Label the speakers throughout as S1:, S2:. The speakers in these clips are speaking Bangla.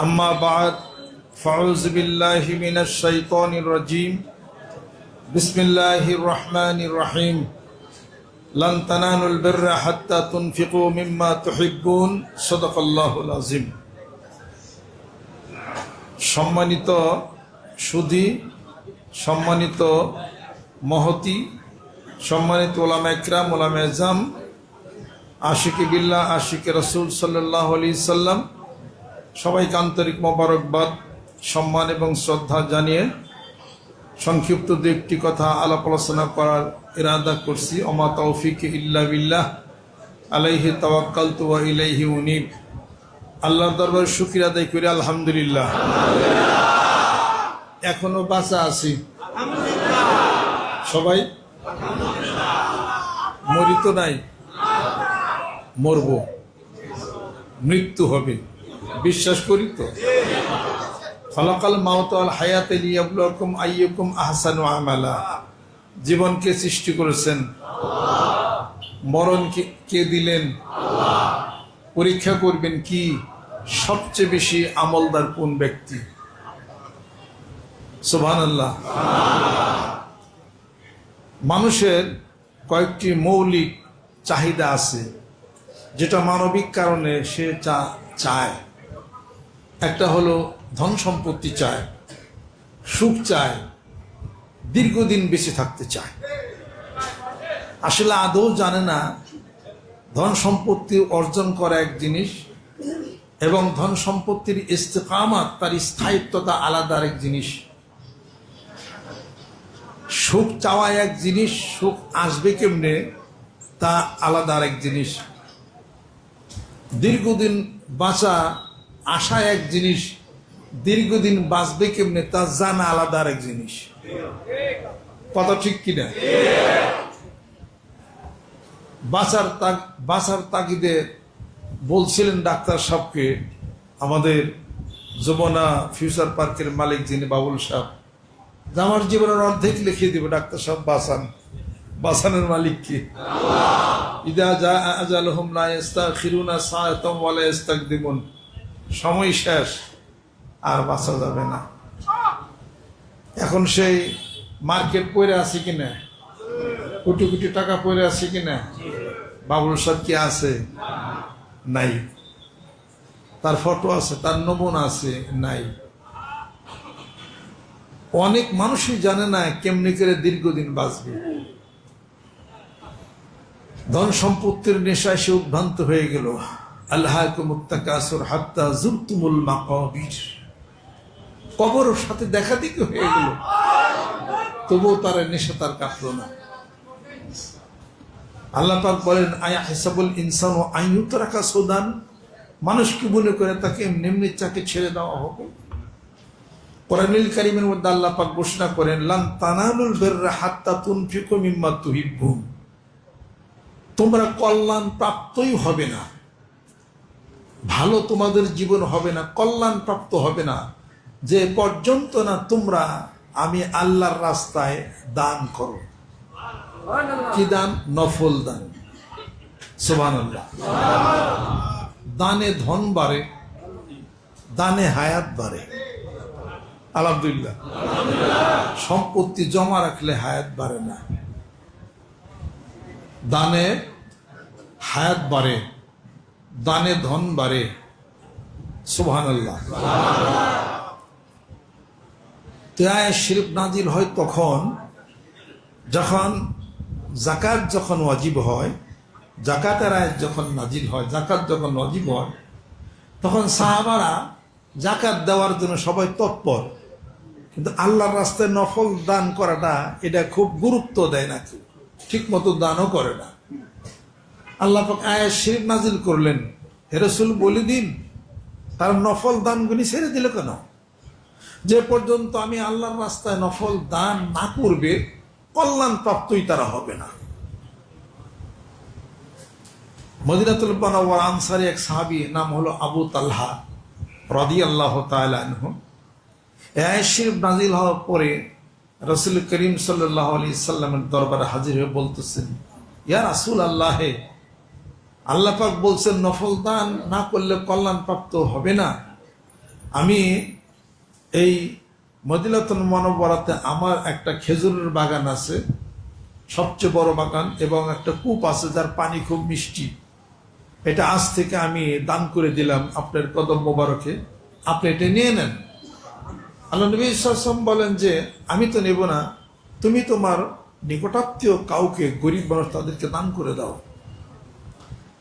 S1: أما بعد فأعوذ بالله من الشيطان الرجيم بسم الله الرحمن الرحيم لن تنالوا البر حتى تنفقوا مما تحبون صدق الله العظيم সম্মানিত সুধী, সম্মানিত মহতি, সম্মানিত ওলামা ইকরাম, ওলামা এজাম, আশিকে বিল্লাহ, আশিকে রসুল সাল্লাল্লাহু আলাইহি সাল্লাম, সবাইকে আন্তরিক মোবারকবাদ, সম্মান এবং শ্রদ্ধা জানিয়ে সংক্ষিপ্ত দু একটি কথা আলাপ আলোচনা করার ইরাদা করছি। ওমা তৌফিক ইল্লা বিল্লাহ, আলাইহি তাওয়াক্কালতু ওয়া ইলাইহি উনীব। আল্লাহর দরবারে শুকরিয়া আদায় করি, আলহামদুলিল্লাহ। এখনো বাঁচা আছি, সবাই মরিত নাই, মরব, মৃত্যু হবে, বিশ্বাস করি তো। খলাকাল মাউত ওয়াল হায়াতা লিয়াবলুয়াকুম আইয়ুকুম আহসানু আমালা। জীবনকে সৃষ্টি করেছেন, মরণ কে দিলেন, পরীক্ষা করবেন কি সবচেয়ে বেশি আমলদার কোন ব্যক্তি। সুবহানাল্লাহ। মানুষের কয়েকটি মৌলিক চাহিদা আছে যেটা মানবিক কারণে সে চায়। একটা হলো ধন সম্পত্তি চায়, সুখ চায়, দীর্ঘদিন বেঁচে থাকতে চায়। আসলে আদৌ জানে না ধন সম্পত্তি অর্জন করা এক জিনিস এবং ধন সম্পত্তির ইস্তেকামাত, তার স্থায়িত্বতা আলাদা এক জিনিস। সুখ চাওয়া এক জিনিস, সুখ আসবে কেমনে তা আলাদা এক জিনিস। দীর্ঘদিন বাঁচা আশা এক জিনিস, দীর্ঘদিন বাঁচবে কেমনে তা জানা আলাদা এক জিনিস। কথা ঠিক কিনা? বাঁচার তাগিদে বলছিলেন ডাক্তার সাহেবকে, আমাদের যমুনা ফিউচার পার্কের মালিক যিনি বাবুল সাহেব, যে আমার জীবনের অর্ধেক লিখিয়ে দিব, ডাক্তার সাহেব বাঁচান। বাঁচানোর মালিক কি? ইদা জা আজালুহুম লা ইস্তাখিরুনা সাআতাম ওয়া লা ইস্তাকদিমুন। সময় শেষ, আর বাঁচা যাবে না। এখন সেই মার্কেট পড়ে আছে কিনা, কোটি কোটি টাকা পড়ে আছে কিনা? বাবুল সাহেব কি আছে? নাই। তার ফটো আছে, তার নমুনা আছে? নাই। অনেক মানুষই জানে না কেমনি করে দীর্ঘদিন বাঁচবে। ধন সম্পত্তির নেশায় সে উদ্ভ্রান্ত হয়ে গেল। আল্লাহকুমুত তাকাসুর হাত্তা যুরতুমুল মাকাবির। কবরের সাথে দেখা দেখি হয়ে গেল, তবুও তার নেশা তার কাটল না। আল্লাহ পাক বলেন, আয়া হিসাবুল ইনসান ও আইয়ুতরাকা সুদান। মানুষ কি মনে করে তাকে এমনি এমনি চাকে ছেড়ে দেওয়া হবে? কোরআনুল কারীমের মধ্যে আল্লাহ পাক ঘোষণা করেন, লান তানালুল বিররা হাত্তা তুনফিকু মিম্মা তুহিব্বুন। তোমরা কল্যাণ প্রাপ্তই হবে না, ভালো তোমাদের জীবন হবে না, কল্যাণ প্রাপ্ত হবে না যে পর্যন্ত না তোমরা আমি আল্লাহর রাস্তায় দান করো। কি দান? নফল দান। সুবহানাল্লাহ। দানে ধন বাড়ে, দানে হায়াত বাড়ে। আলহামদুলিল্লাহ। সম্পত্তি জমা রাখলে হায়াত বাড়ে না, দানে হায়াত বাড়ে, দানে ধন বাড়ে। সুবহানাল্লাহ। আয়াত শরীফ নাজিল হয় তখন যখন যাকাত যখন ওয়াজিব হয়, যাকাতের আয়াত যখন নাজিল হয়, যাকাত যখন ওয়াজিব হয়, তখন সাহাবারা যাকাত দেওয়ার জন্য সবাই তৎপর। কিন্তু আল্লাহর রাস্তায় নফল দান করাটা এটা খুব গুরুত্ব দেয় না, কেউ ঠিক মতো দানও করে না। আল্লাহ পাক আয়াত শরীফ নাজিল করলেন, হে রাসূল বলে দিন তার নফল দানগুলি ছেড়ে দিল কেন? যে পর্যন্ত আমি আল্লাহর রাস্তায় নফল দান না করবে কল্যাণ প্রাপ্তই তারা হবে না। মদিনাতুল মুনাওয়ারা আনসারী এক সাহাবী, নাম হলো আবু তালহা রাদিয়াল্লাহু তাআলা আনহু। আয়াত শরীফ নাজিল হওয়ার পরে রাসূল করিম সাল্লাল্লাহু আলাইহি সাল্লামের দরবারে হাজির হয়ে বলতেছেন, ইয়া রাসূলুল্লাহ, আল্লাহ পাক বলছেন নফল দান না করলে কল্যাণ প্রাপ্ত হবে না, আমি এই মদিনাতুল মুনাওয়ারাতে আমার একটা খেজুরের বাগান আছে, সবচেয়ে বড় বাগান, এবং একটা কূপ আছে যার পানি খুব মিষ্টি। এটা আজ থেকে আমি দান করে দিলাম আপনার কদম মোবারকে, আপনি এটা নিয়ে নেন। আল্লাহ নবী সাল্লাল্লাহু আলাইহি ওয়াসাল্লাম বলেন যে আমি তো নেব না, তুমি তোমার নিকটাত্মীয় কাউকে, গরিব মানুষ, তাদেরকে দান করে দাও।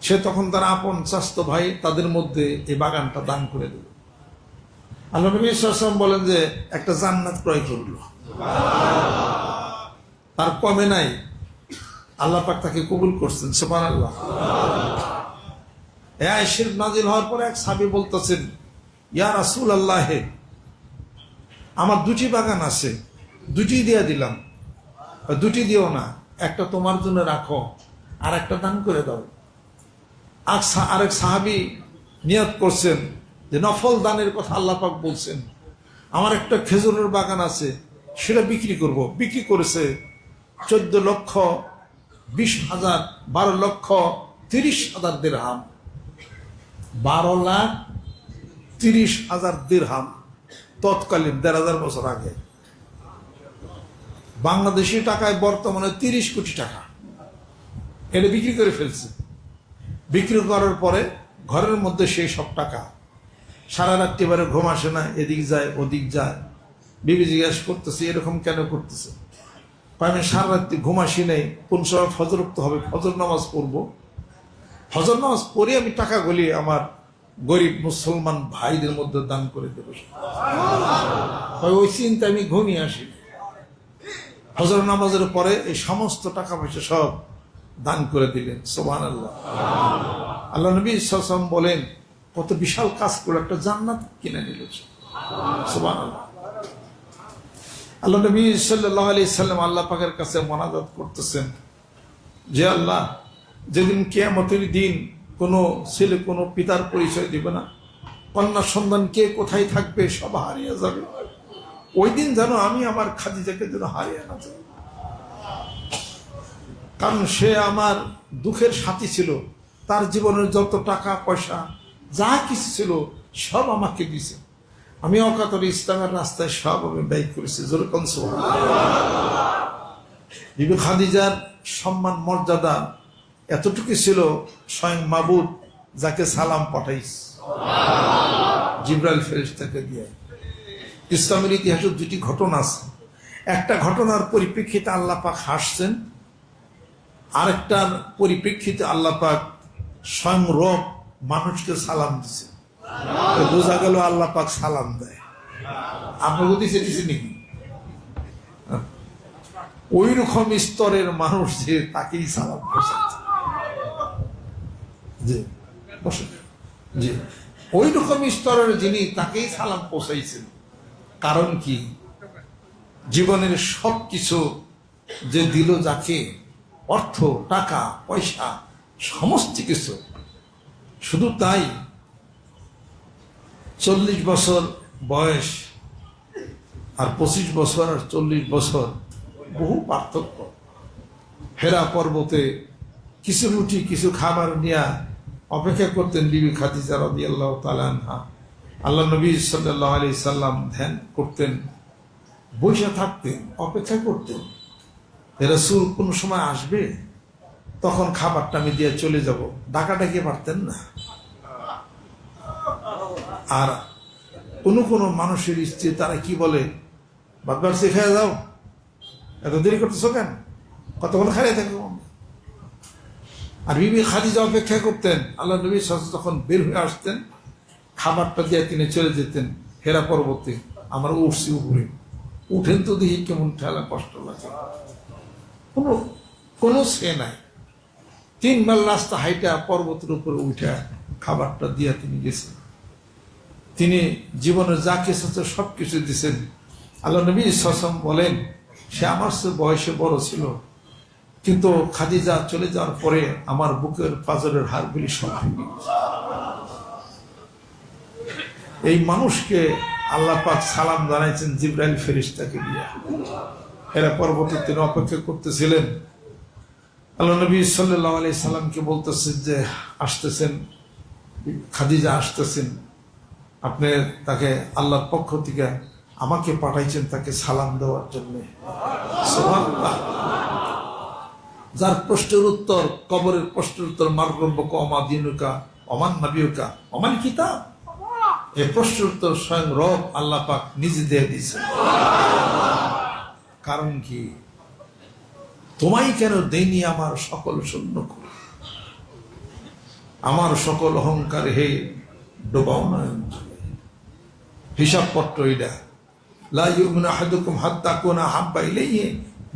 S1: সে তখন তার আপন চাচাতো ভাই তাদের মধ্যে এই বাগানটা দান করে দিল। আল্লাহ নবী সাল্লাল্লাহু আলাইহি ওয়াসাল্লাম বলেন যে একটা জান্নাত ক্রয় করলো, তার কমে নাই, আল্লাহ পাক তাকে কবুল করছেন। সুবহানাল্লাহ। এই আয়াত শরীফ নাযিল হওয়ার পরে এক সাহাবী বলতেছেন, ইয়া রাসূলুল্লাহ, আমার দুটি বাগান আছে, দুটি দিয়ে দিলাম। দুটি দিও না, একটা তোমার জন্য রাখো, আর একটা দান করে দাও। আরেক সাহাবী নিয়ত করছেন যে নফল দানের কথা আল্লাহ পাক বলছেন, আমার একটা খেজুরের বাগান আছে, সেটা বিক্রি করব। বিক্রি করেছে 14,20,000, 12,30,000 দিরহাম, 12,30,000 দিরহাম, তৎকালীন 1,500 বছর আগে। বাংলাদেশি টাকায় বর্তমানে 30 কোটি টাকা। এটা বিক্রি করে ফেলছে। বিক্রি করার পরে ঘরের মধ্যে সেই সব টাকা, সারা রাত্রি এবারে ঘুম আসে না, এদিক যায় ওদিক যায়। বিবি জিজ্ঞাসা করতেছে এরকম কেন করতেছে? আমি সারা রাত্রি ঘুম আসি নাই, কোন সময় ফজর উঠতে হবে, ফজর নামাজ পড়বো, ফজর নামাজ পড়ে আমি টাকা গুলি আমার গরিব মুসলমান ভাইদের মধ্যে দান করে দেব। ওই চিন্তা আমি ঘুমিয়ে আসি। ফজর নামাজের পরে এই সমস্ত টাকা পয়সা সব দান করে দিলেন। সুবহানাল্লাহ। আল্লাহ নবী সাল্লাল্লাহু আলাইহি ওয়াসাল্লাম বলেন কত বিশাল কাজ করে একটা জান্নাত কিনে নিল। সুবহানাল্লাহ। আল্লাহ নবী সাল্লাল্লাহু আলাইহি সাল্লাম আল্লাহ পাকের কাছে মোনাজাত করতেছেন যে আল্লাহ, যেদিন কিয়ামতের দিন কোনো ছেলে কোনো পিতার পরিচয় দিবে না, কন্যা সন্তান কে কোথায় থাকবে, সব হারিয়ে যাবে, ওই দিন যেন আমি আমার খাদিজাকে যেন হারিয়ে না যাই। কারণ সে আমার দুঃখের সাথী ছিল, তার জীবনের যত টাকা পয়সা যা কিছু ছিল সব আমাকে দিয়েছে, আমি অকাতরে ইসলামের রাস্তায় সব আমি ব্যয় করেছি। যেরকম বিবি খাদিজার সম্মান মর্যাদা এতটুকু ছিল, স্বয়ং মাবুদ যাকে সালাম পাঠাইস জিবরাইল ফেরেশতাকে দিয়ে। ইসলামের ইতিহাসে দুটি ঘটনা আছে। একটা ঘটনার পরিপ্রেক্ষিতে আল্লাহ পাক হাসছেন, আরেকটার পরিপ্রেক্ষিতে আল্লাহ পাক স্বয়ং রব মানুষকে সালাম দিছে। বোঝা গেল আল্লাহ পাক সালাম দেয়। আপনাকে দিছে নাকি? ওই রকম স্তরের মানুষ যে তাকেই সালাম পৌঁছাচ্ছে। জি, ওই রকম স্তরের যিনি তাকেই সালাম পৌঁছাইছেন। কারণ কি? জীবনের সব কিছু যে দিল যাকে, অর্থ টাকা পয়সা সমস্ত কিছু, শুধু তাই 40 বছর বয়স আর 25 বছর আর 40 বছর বহু পার্থক্য। হেরা পর্বতে কিছু রুটি কিছু খাবার নিয়ে অপেক্ষা করতেন বিবি খাদিজা রাদিয়াল্লাহু তাআলা আনহা। আল্লাহ নবী সাল্লাল্লাহু আলাইহি সাল্লাম ধ্যান করতেন, বসে থাকতেন, অপেক্ষা করতেন রাসূল কোন সময় আসবে, তখন খাবারটা আমি দিয়ে চলে যাব। ডাকাডাকি পারতেন না। আর কোন মানুষের স্ত্রী তারা কি বলে, বাদবার সে খেয়ে যাও, এত দেরি করতেছ কেন, কতক্ষণ খাইয়ে থাকবো। আর বিবি খাদিজা অপেক্ষা করতেন। আল্লাহ নবী সাল্লাল্লাহু যখন বের হয়ে আসতেন, খাবারটা দিয়ে তিনি চলে যেতেন হেরা পর্বতে। আমরা উঠছি উপরে, উঠেন তো দেখি কেমন ঠেলা, কষ্ট লাগে, কোনো সে নাই। 3 মাইল রাস্তা হাইটা পর্বতের উপরে উঠে খাবারটা দিয়ে তিনি গেছেন। তিনি জীবনের যা কিছু আছে সবকিছু দিচ্ছেন। আল্লাহ নবী সাল্লাল্লাহু আলাইহি ওয়াসাল্লাম বলেন, সে আমার চেয়ে বয়সে বড় ছিল, কিন্তু খাদিজা চলে যাওয়ার পরে আমার বুকের পাঁজরের হাড়গুলি সব ভেঙে গেছে। এই মানুষকে আল্লাহ পাক সালাম জানাইছেন জিবরাইল ফেরেশতাকে দিয়ে। এরা পরবর্তী তিনি অপেক্ষা করতেছিলেন। আল্লাহ নবী সাল্লাল্লাহু আলাইহি সাল্লামকে বলতেছেন যে আসতেছেন, খাদিজা আসতেছেন। আপনি তাকে আল্লাহর পক্ষ থেকে আমাকে পাঠাইছেন তাকে সালাম দেওয়ার জন্য। সুবহানাল্লাহ। যার প্রশ্নের উত্তর, কবরের প্রশ্নের উত্তর, মার রব্বুকা ওয়া মা দীনুকা ওয়া মান নাবিয়ুকা ওয়া মাল কিতাব, এই প্রশ্নের উত্তর স্বয়ং রব আল্লাহ পাক নিজে দিয়ে দিয়েছে। কারণ কি? তোমায় কেন দেইনি আমার সকল শূন্য করে, আমার সকল অহংকার হে ডোবাও না। হিসাব পত্র এটা, লা ইউমিনু আহাদুকুম হাত্তা কুনা হাব্বা ইলাইহি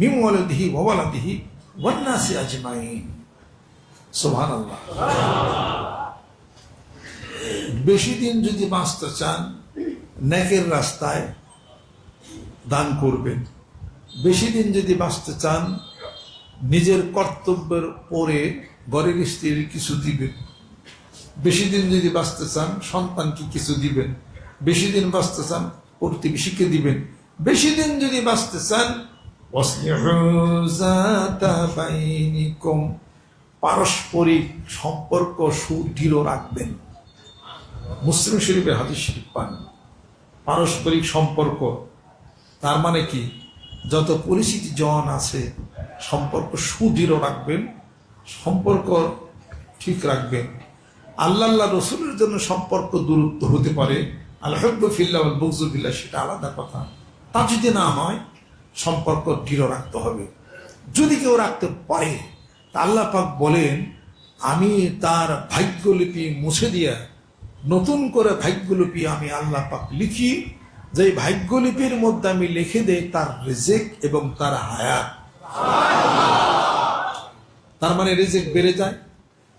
S1: মিন ওয়ালিদিহি ওয়া ওয়ালাদিহি ওয়ান নাসি আজমাইন। সুবহানাল্লাহ। বেশি দিন যদি বাঁচতে চান, নেকের রাস্তায় দান করবেন। বেশি দিন যদি বাঁচতে চান, নিজের কর্তব্যের পরে ঘরের স্ত্রীর কিছু দিবেন। বেশি দিন যদি বাঁচতে চান, সন্তানকে কিছু দিবেন। বেশি দিন বাঁচতে চান, প্রতিবেশীকে দিবেন। বেশি দিন যদি বাঁচতে চান, পারস্পরিক সম্পর্ক সুদৃঢ় রাখবেন। মুসলিম শরীফের হাদিস শরীফ পান। পারস্পরিক সম্পর্ক তার মানে কি? যত পরিচিতি জন আছে সম্পর্ক সুদৃঢ় রাখবেন, সম্পর্ক ঠিক রাখবেন। আল্লাহ রসুলের জন্য সম্পর্ক দূরত্ব হতে পারে, আল হুব্বু ফিল্লাহ ওয়াল বুগযু ফিল্লাহ, সেটা আলাদা কথা। তা যদি না হয়, সম্পর্ক দৃঢ় রাখতে হবে। যদি কেউ রাখতে পারে, তা আল্লাহ পাক বলেন, আমি তার ভাগ্যলিপি মুছে দিয়া নতুন করে ভাগ্যলিপি আমি আল্লাহ পাক লিখি, যে ভাগ্যলিপির মধ্যে আমি লিখে দেই তার রিজিক এবং তার হায়াত। তার মানে রিজিক বেড়ে যায়,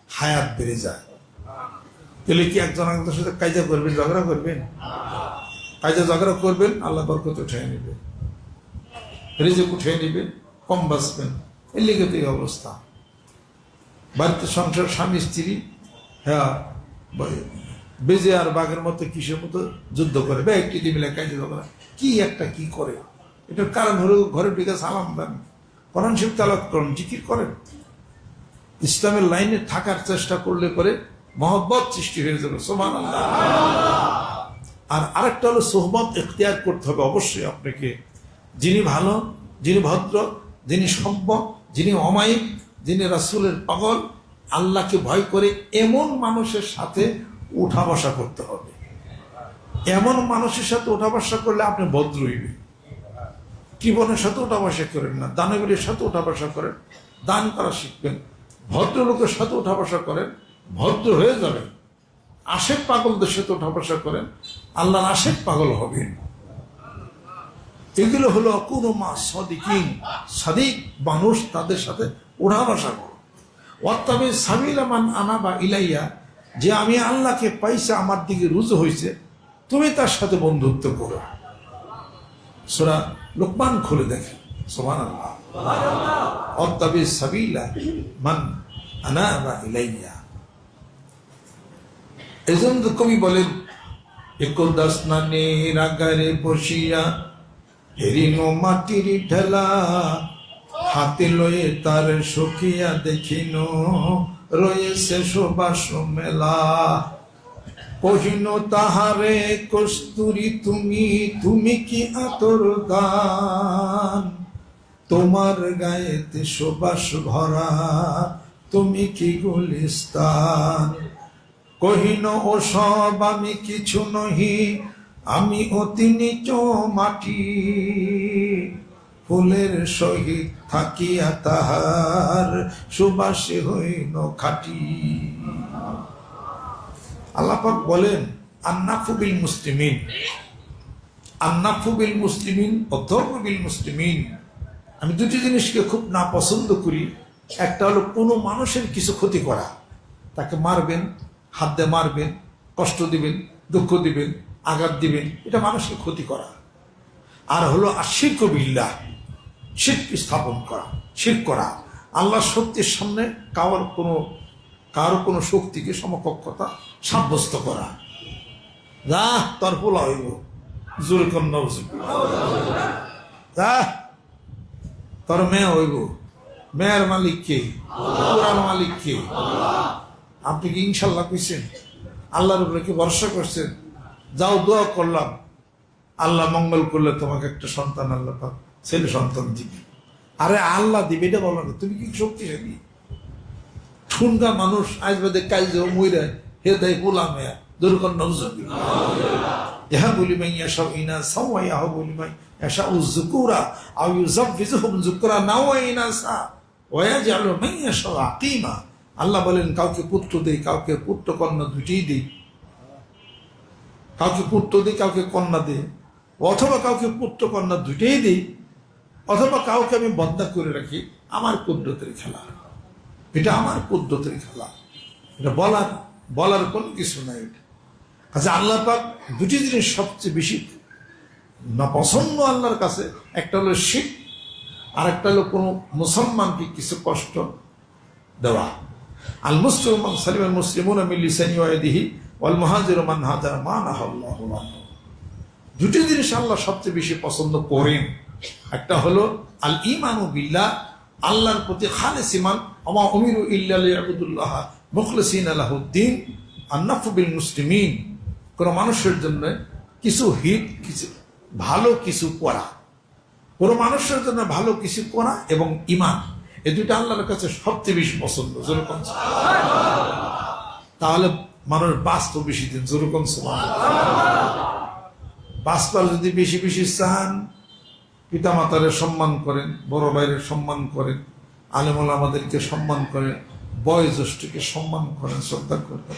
S1: হায়াত বেড়ে যায়। তাহলে কি একজন একজনের সাথে কায়দা করবেন, ঝগড়া করবেন? কায়দা ঝগড়া করবেন, আল্লাহ বরকত উঠিয়ে নেবে, রিজিক উঠিয়ে নেবে, কম বাঁচবেন। এর লিগে তো এই অবস্থা। বাড়িতে সংসার, স্বামী স্ত্রী, হ্যাঁ, বেজে আর বাঘের মতো কিসের মতো যুদ্ধ করে, একটি মিলে কাজে ঝগড়া, কি একটা কি করে। এটার কারণ হলো ঘরে ঢুকে সালাম দেন, কোরআন শরীফ তেলাওয়াত করেন, জিকির করেন। ইসলামের লাইনে থাকার চেষ্টা করলে পরে মহব্বত সৃষ্টি হয়ে যাবে। সুবহানাল্লাহ। আর আরেকটা হলো সোহবত এখতিয়ার করতে হবে অবশ্যই আপনাকে। যিনি ভালো, যিনি ভদ্র, যিনি সভ্য, যিনি অমায়িক, যিনি রাসূলের পাগল, আল্লাহকে ভয় করে, এমন মানুষের সাথে উঠা বসা করতে হবে। এমন মানুষের সাথে উঠা বসা করলে আপনি ভদ্র হইবেন। জীবনের সাথে উঠা বসা করেন না, দানবীরের সাথে উঠা বসা করেন, দান করা শিখবেন। ভদ্রলোকের সাথে উঠা বসা করেন, ভদ্র হয়ে যাবেন। আশেক পাগলদের সাথে উঠা বসা করেন, আল্লাহর আশেক পাগল হবেন। এগুলো হলো কোনো মা সদিকিন, সাদিক মানুষ, তাদের সাথে উঠা বসা করো। ওয়াত্তাবি সাবিলা মান আনাবা ইলাইয়া, যে আমি আল্লাহকে পাইছে, আমার দিকে রুজু হয়েছে, তুমি তার সাথে বন্ধুত্ব করো। সূরা লুকমান খুলে দেখেন। সুবহানাল্লাহ। ওয়াত্তাবি সাবিলা মান আনাবা ইলাইয়া। এজন্য কবি বলেন, একদা স্নানের আগারে বসিয়া হেরিন মাটির ঢেলা, হাতে লয়ে তার সখিয়া দেখিন রয়েছে সুবাস মেলা। কহিন তাহারে কস্তুরী তুমি, তুমি কি আতর গান, তোমার গায়েতে সুবাস ভরা, তুমি কি গুলিস্তান। কহিন ও সব আমি কিছু নহি, আমি অতি নিচ মাটি, ফুলের সহিত থাকিয়া তাহার সুবাসে হইন খাটি। আল্লাহ পাক বলেন, আন্নাফু বিল মুসলিমিন, আন্নাফু বিল মুসলিমিন ও ধর্ম বিল মুসলিমিন। আমি দুটি জিনিসকে খুব না পছন্দ করি। একটা হলো কোনো মানুষের কিছু ক্ষতি করা, তাকে মারবেন, হাত দিয়ে মারবেন, কষ্ট দিবেন, দুঃখ দিবেন, আঘাত দিবেন, এটা মানুষকে ক্ষতি করা। আর হলো আশিরক বিল্লাহ, শিরক স্থাপন করা, শিরক করা, আল্লাহ সত্যের সামনে কারো কোনো শক্তিকে সমকক্ষতা সাব্যস্ত করা। যা তোর পোলা হইব, জোরে কন্যা, যা তোর মেয়ে হইব, মেয়ের মালিক কে? পুরার মালিক কে? আপনি কি ইনশাল্লাহ কইছেন? আল্লাহর উপরে কি ভরসা করছেন? যাও দোয়া করলাম, আল্লাহ মঙ্গল করলে তোমাকে একটা সন্তান আল্লাহ পাক ছেলে সন্তান দিবে। আরে আল্লাহ দিবে এটা বলো না, তুমি কি শক্তিশালী? ঠুনগা মানুষ আজ বাদে কাল যে মইরা হে দেয় গোলাম দুর্গন নজরুল্লাহ ইহা বলি মাই ইয়াশা ইনাসা ওয়া ইহা বলি মাই ইয়াশা যুকুরা আও ইউযাফিজুহুম যুকরা নাও ইনাসা ওয়া ইয়াজআলু মান ইয়াশা আকিমা। আল্লাহ বলেন কাউকে পুত্র দেই, কাউকে পুত্র কন্যা দুইটাই দেই, কাউকে পুত্র দিই, কাউকে কন্যা দিই, অথবা কাউকে পুত্র কন্যা দুইটাই দিই, অথবা কাউকে আমি বদ্ধা করে রাখি। আমার কুদরতের খেলা, এটা আমার কুদরতের খেলা, এটা বলার কোনো কিছু নাই। আচ্ছা, আল্লাহ পাক দুটি জিনিস সবচেয়ে বেশি না পছন্দ আল্লাহর কাছে, একটা হলো শিরক, আর একটা হলো কোনো মুসলমানকে কিছু কষ্ট দেওয়া। আল মুসলিম মান সালিমাল মুসলিমুনা মিন লিসানি ওয়া ইয়াদিহি ওয়াল মুহাজিরু মান হাজারা মা নাহাল্লাহু আনহু। দুটি জিনিস আল্লাহ সবচেয়ে বেশি পছন্দ করেন। একটা হলো আল ঈমানু বিল্লাহ, আল্লাহর প্রতি খালেস ঈমান, ওয়া উমিরু ইল্লা লিয়াবুদুল্লাহ মুখলিসিনা লাহুদ্দিন, আন-নাফু বিল মুসলিমিন, কোন মানুষের জন্য কিছু কিছু ভালো কিছু করা, কোন মানুষের জন্য ভালো কিছু করা এবং ঈমান, এই দুইটা আল্লাহর কাছে সবচেয়ে বেশি পছন্দ। যেরকম তাহলে মানুষ বাঁচত বেশি দিন, যেরকম বাঁচবার যদি বেশি বেশি চান, পিতা মাতারে সম্মান করেন, বড় ভাইয়ের সম্মান করেন, আলেমুল আমাদেরকে সম্মান করেন, বয়োজ্যেষ্ঠকে সম্মান করেন, শ্রদ্ধা করেন।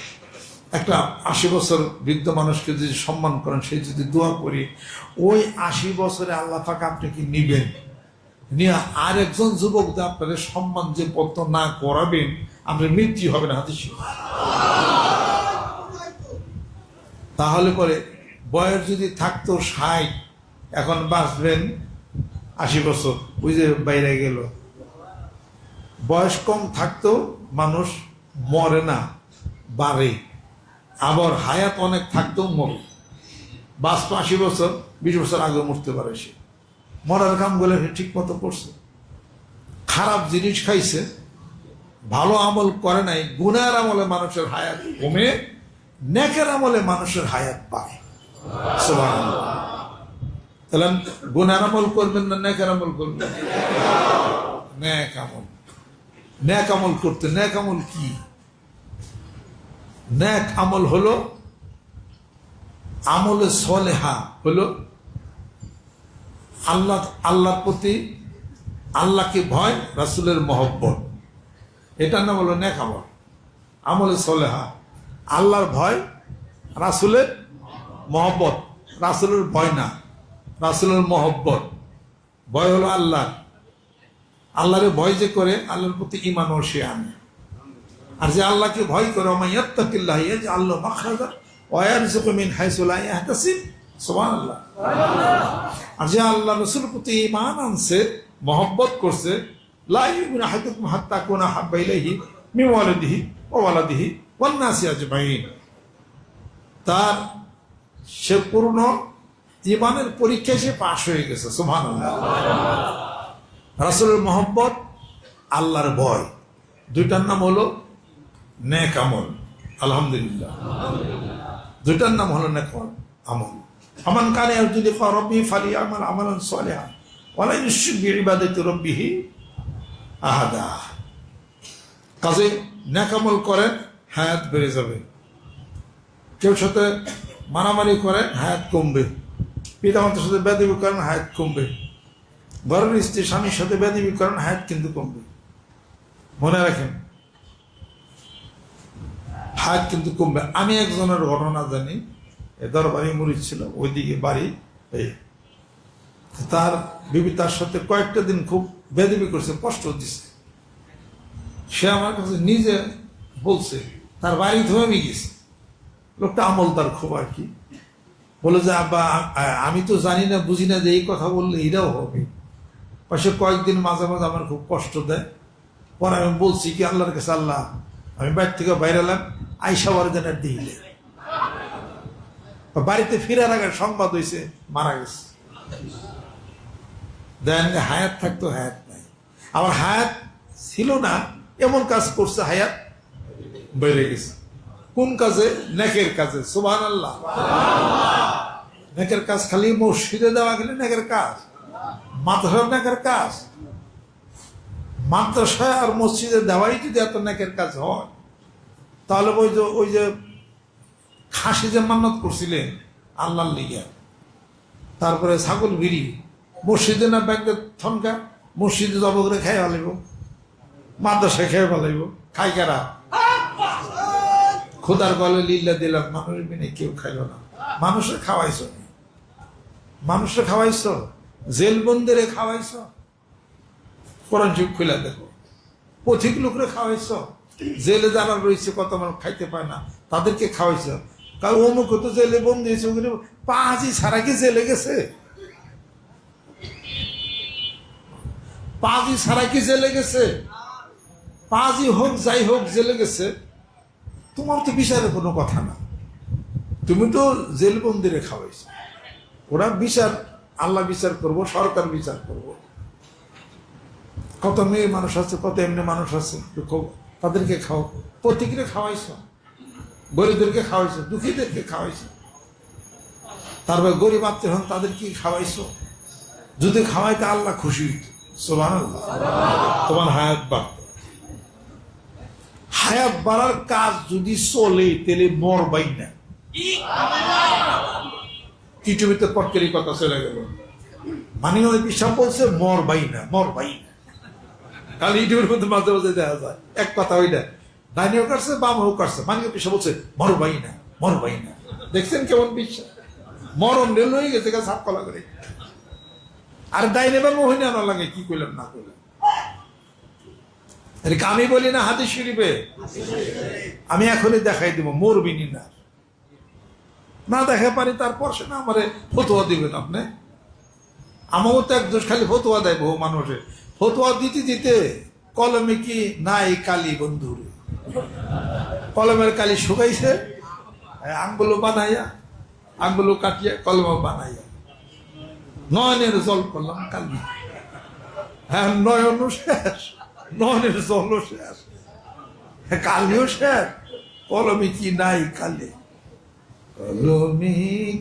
S1: একটা 80 বছর বৃদ্ধ মানুষকে যদি সম্মান করেন, সে যদি দোয়া করি, ওই 80 বছরে আল্লাহ পাক আপনাকে নিবেন, নিয়ে আর একজন যুবক যে আপনাদের সম্মান যে পত্র না করাবেন, আপনার মৃত্যু হবে না হাদিস। তাহলে পরে বয়স যদি থাকতো 60, এখন বাঁচবেন 80 বছর, ওই যে বাইরে গেল। বয়স কম থাকতো মানুষ মরে না, বাড়ে। আবার হায়াত অনেক থাকতেও মরে, বাঁচতো 80 বছর, 20 বছর আগে মরতে পারে। সে মরার কাম গুলো ঠিক মতো করছে, খারাপ জিনিস খাইছে, ভালো আমল করে নাই, গুনার আমলে মানুষের হায়াত কমে, নেকের আমলে মানুষের হায়াত পায়। সুবহানাল্লাহ। তাহলে গুনার আমল করবেন না নেকের আমল করবেন? নেক আমল। নেক আমল করতে, নেক আমল কি? নেক আমল হলো আমলে সলেহা, হলো আল্লাহর প্রতি, আল্লাহকে ভয়, রাসূলের মহব্বত, এটার নাম হলো নেক আমল। আমলে সলেহা, আল্লাহর ভয়, রাসূলের মহব্বত, রাসূলের ভয় না, রাসূলের মহব্বত। ভয় হলো আল্লাহ, আল্লাহরে ভয় যে করে, আল্লাহর প্রতি ঈমান ও সে আনে। আর যে আল্লাহকে ভয় করে, ওয়া ইয়াত্তাকিল্লাহ ইয়াজআল লাহু মাখরাজা ওয়া ইয়ারযুকহু মিন হাইসু লা ইয়াহতাসিব। সুবহানাল্লাহ। আর যে আল্লাহ রাসূলের প্রতি ঈমান আনছে, মহব্বত করছে, লা ইউমিনু আহাদুকুম হাত্তা আকুনা হাব্বা ইলাইহি মিন ওয়ালিদিহি ওয়া ওয়ালাদিহি ওয়ান নাসি আজমাইন, তার সে পূর্ণ ঈমানের পরীক্ষায় সে পাশ হয়ে গেছে। সুবহানাল্লাহ। রাসূলের মহব্বত, আল্লাহর ভয়, দুইটার নাম হলো নেক আমল। আলহামদুলিল্লাহ, দুইটার নাম হলো নেক আমল। আমান কানা ইয়ারজু লিকা রাব্বিহি ফালিয়ামাল আমালান সালিহান ওয়া লা ইউশরিক বিইবাদাতি রাব্বিহি আহাদা। কাজে নেক আমল করেন, হায়াত বেড়ে যাবে। কেউ সাথে মারামারি করেন, হায়াত কমবে। পিতা মাতার সাথে বেয়াদবি করেন, হায়াত কমবে। ঘরের স্ত্রী স্বামীর সাথে বেয়াদবি করেন, হায়াত কিন্তু কমবে। মনে রাখেন, হায়াত কিন্তু কমবে। আমি একজনের ঘটনা জানি, দরবারি মুরিদ ছিল, ওইদিকে বাড়ি, এই তার বিবি তার সাথে কয়েকটা দিন খুব বেয়াদবি করছে, কষ্ট দিচ্ছে। সে আমার কাছে নিজে বলছে, তার বাড়ি ধরে আমি গেছি। লোকটা আমলদার খুব আর কি, বলে যে আব্বা আমি তো জানি না, বুঝি না যে এই কথা বললে এটাও হবে। পাশে কয়েকদিন মাঝে মাঝে আমার খুব কষ্ট দেয়। পরে আমি বলছি কি আল্লাহর কাছে, আল্লাহ আমি বাড়ি থেকে বাইরে এলাম, আইসা বারে যেন দিলে, বাড়িতে ফিরার আগে সংবাদ হয়েছে মারা গেছে। দেন হায়াত থাকতো, হায়াত নাই। আবার হায়াত ছিল না, এমন কাজ করছে, হায়াত বেড়ে গেছে। কোন কাজে? নেকের কাজে। সুবহানাল্লাহ। নেকের কাজ খালি মসজিদে দেওয়া গেলে নেকের কাজ, মাদ্রাসার নেকের কাজ। মাদ্রাসায় আর মসজিদে দেওয়াই যদি এত নেকের কাজ হয়, তাহলে ওই যে খাসি যে মান্নত করছিলেন আল্লাহর লিগা, তারপরে ছাগল বিড়ি মসজিদে না ব্যাংকে থনকা, মসজিদে জব করে খাই ফেলাইব, মাদ্রাসায় খেয়ে ফেলাইব। খাই কারা? খোদার গলে লিল্লা দিলাম, মানুষের বিনে কেউ খাইল না। মানুষের খাওয়াইছ, মানুষের খাওয়াইছ, জেলবন্দিরে খাওয়াইছ। কোরআন যুগ খুলে দেখো, পথিক লোকরে খাওয়াইছ, জেলে যারা রয়েছে কত মানুষ খাইতে পায় না তাদেরকে খাওয়াইছ। কারণ অমুক তো জেলে বন্দি হয়েছে, পাঁচই ছাড়া কি জেলে গেছে? পাঁচই ছাড়া কি জেলে গেছে? পাঁচই হোক যাই হোক জেলে গেছে, তোমার তো বিচারের কোনো কথা না। তুমি তো জেলবন্দিরে খাওয়াইছ। ওরা বিচার, আল্লাহ বিচার করবো, সরকার বিচার করবো। কত মেয়ে মানুষ আছে, কত এমনি মানুষ আছে, তাদেরকে খাও। প্রত্যেককে খাওয়াইছ, গরিবদেরকে খাওয়াইছ, দুঃখীদেরকে খাওয়াইছ। তারপর গরিব আত্মীয় হন তাদেরকে খাওয়াইছ। যদি খাওয়াইতে আল্লাহ খুশি হইত, সুবহানাল্লাহ, তোমার হায়াত বাড়ত। হায়াত বাড়ার কাজ যদি চলে তাহলে মরবাই না। ইউটিউবে পটকেরি কথা চলে গেল, মানে ওই পিসাব বলছে মরবাই না, মরবাই না। কাল ইউটিউবের মধ্যে মাঝে মাঝে দেখা যায় এক কথা, ওইটা ডাইনিও কাটছে বামও কাটছে, মানে পিসাব বলছে মরবাই না, মরবাই না। দেখছেন কেমন বিশ্বাস? মরণ রেল হয়ে গেছে সাপ কলা করে। আর ডাইনে বা মোহিনী না লাগে, কি কইলাম না কইলাম। আমি বলি না হাদিস শরীফে, আমি এখনই দেখাই দিব মরবিনি না, না দেখা পারি তারপর সে না আমারে ফতোয়া দিবেন আপনি। আমারও তো এক দোষ, খালি ফতোয়া দেয় বহু মানুষে। ফতোয়া দিতে দিতে কলমে কি নাই কালি বন্ধুরে, কলমের কালি শুকাইছে, আঙ্গুলো বানাইয়া, আঙ্গুলো কাটিয়া কলম বানাইয়া নয়নের জল করলাম কালি। হ্যাঁ, নয়নও শেষ, নয়নের জলও শেষ, কালিও শেষ, কলমে কি নাই কালি, কলমে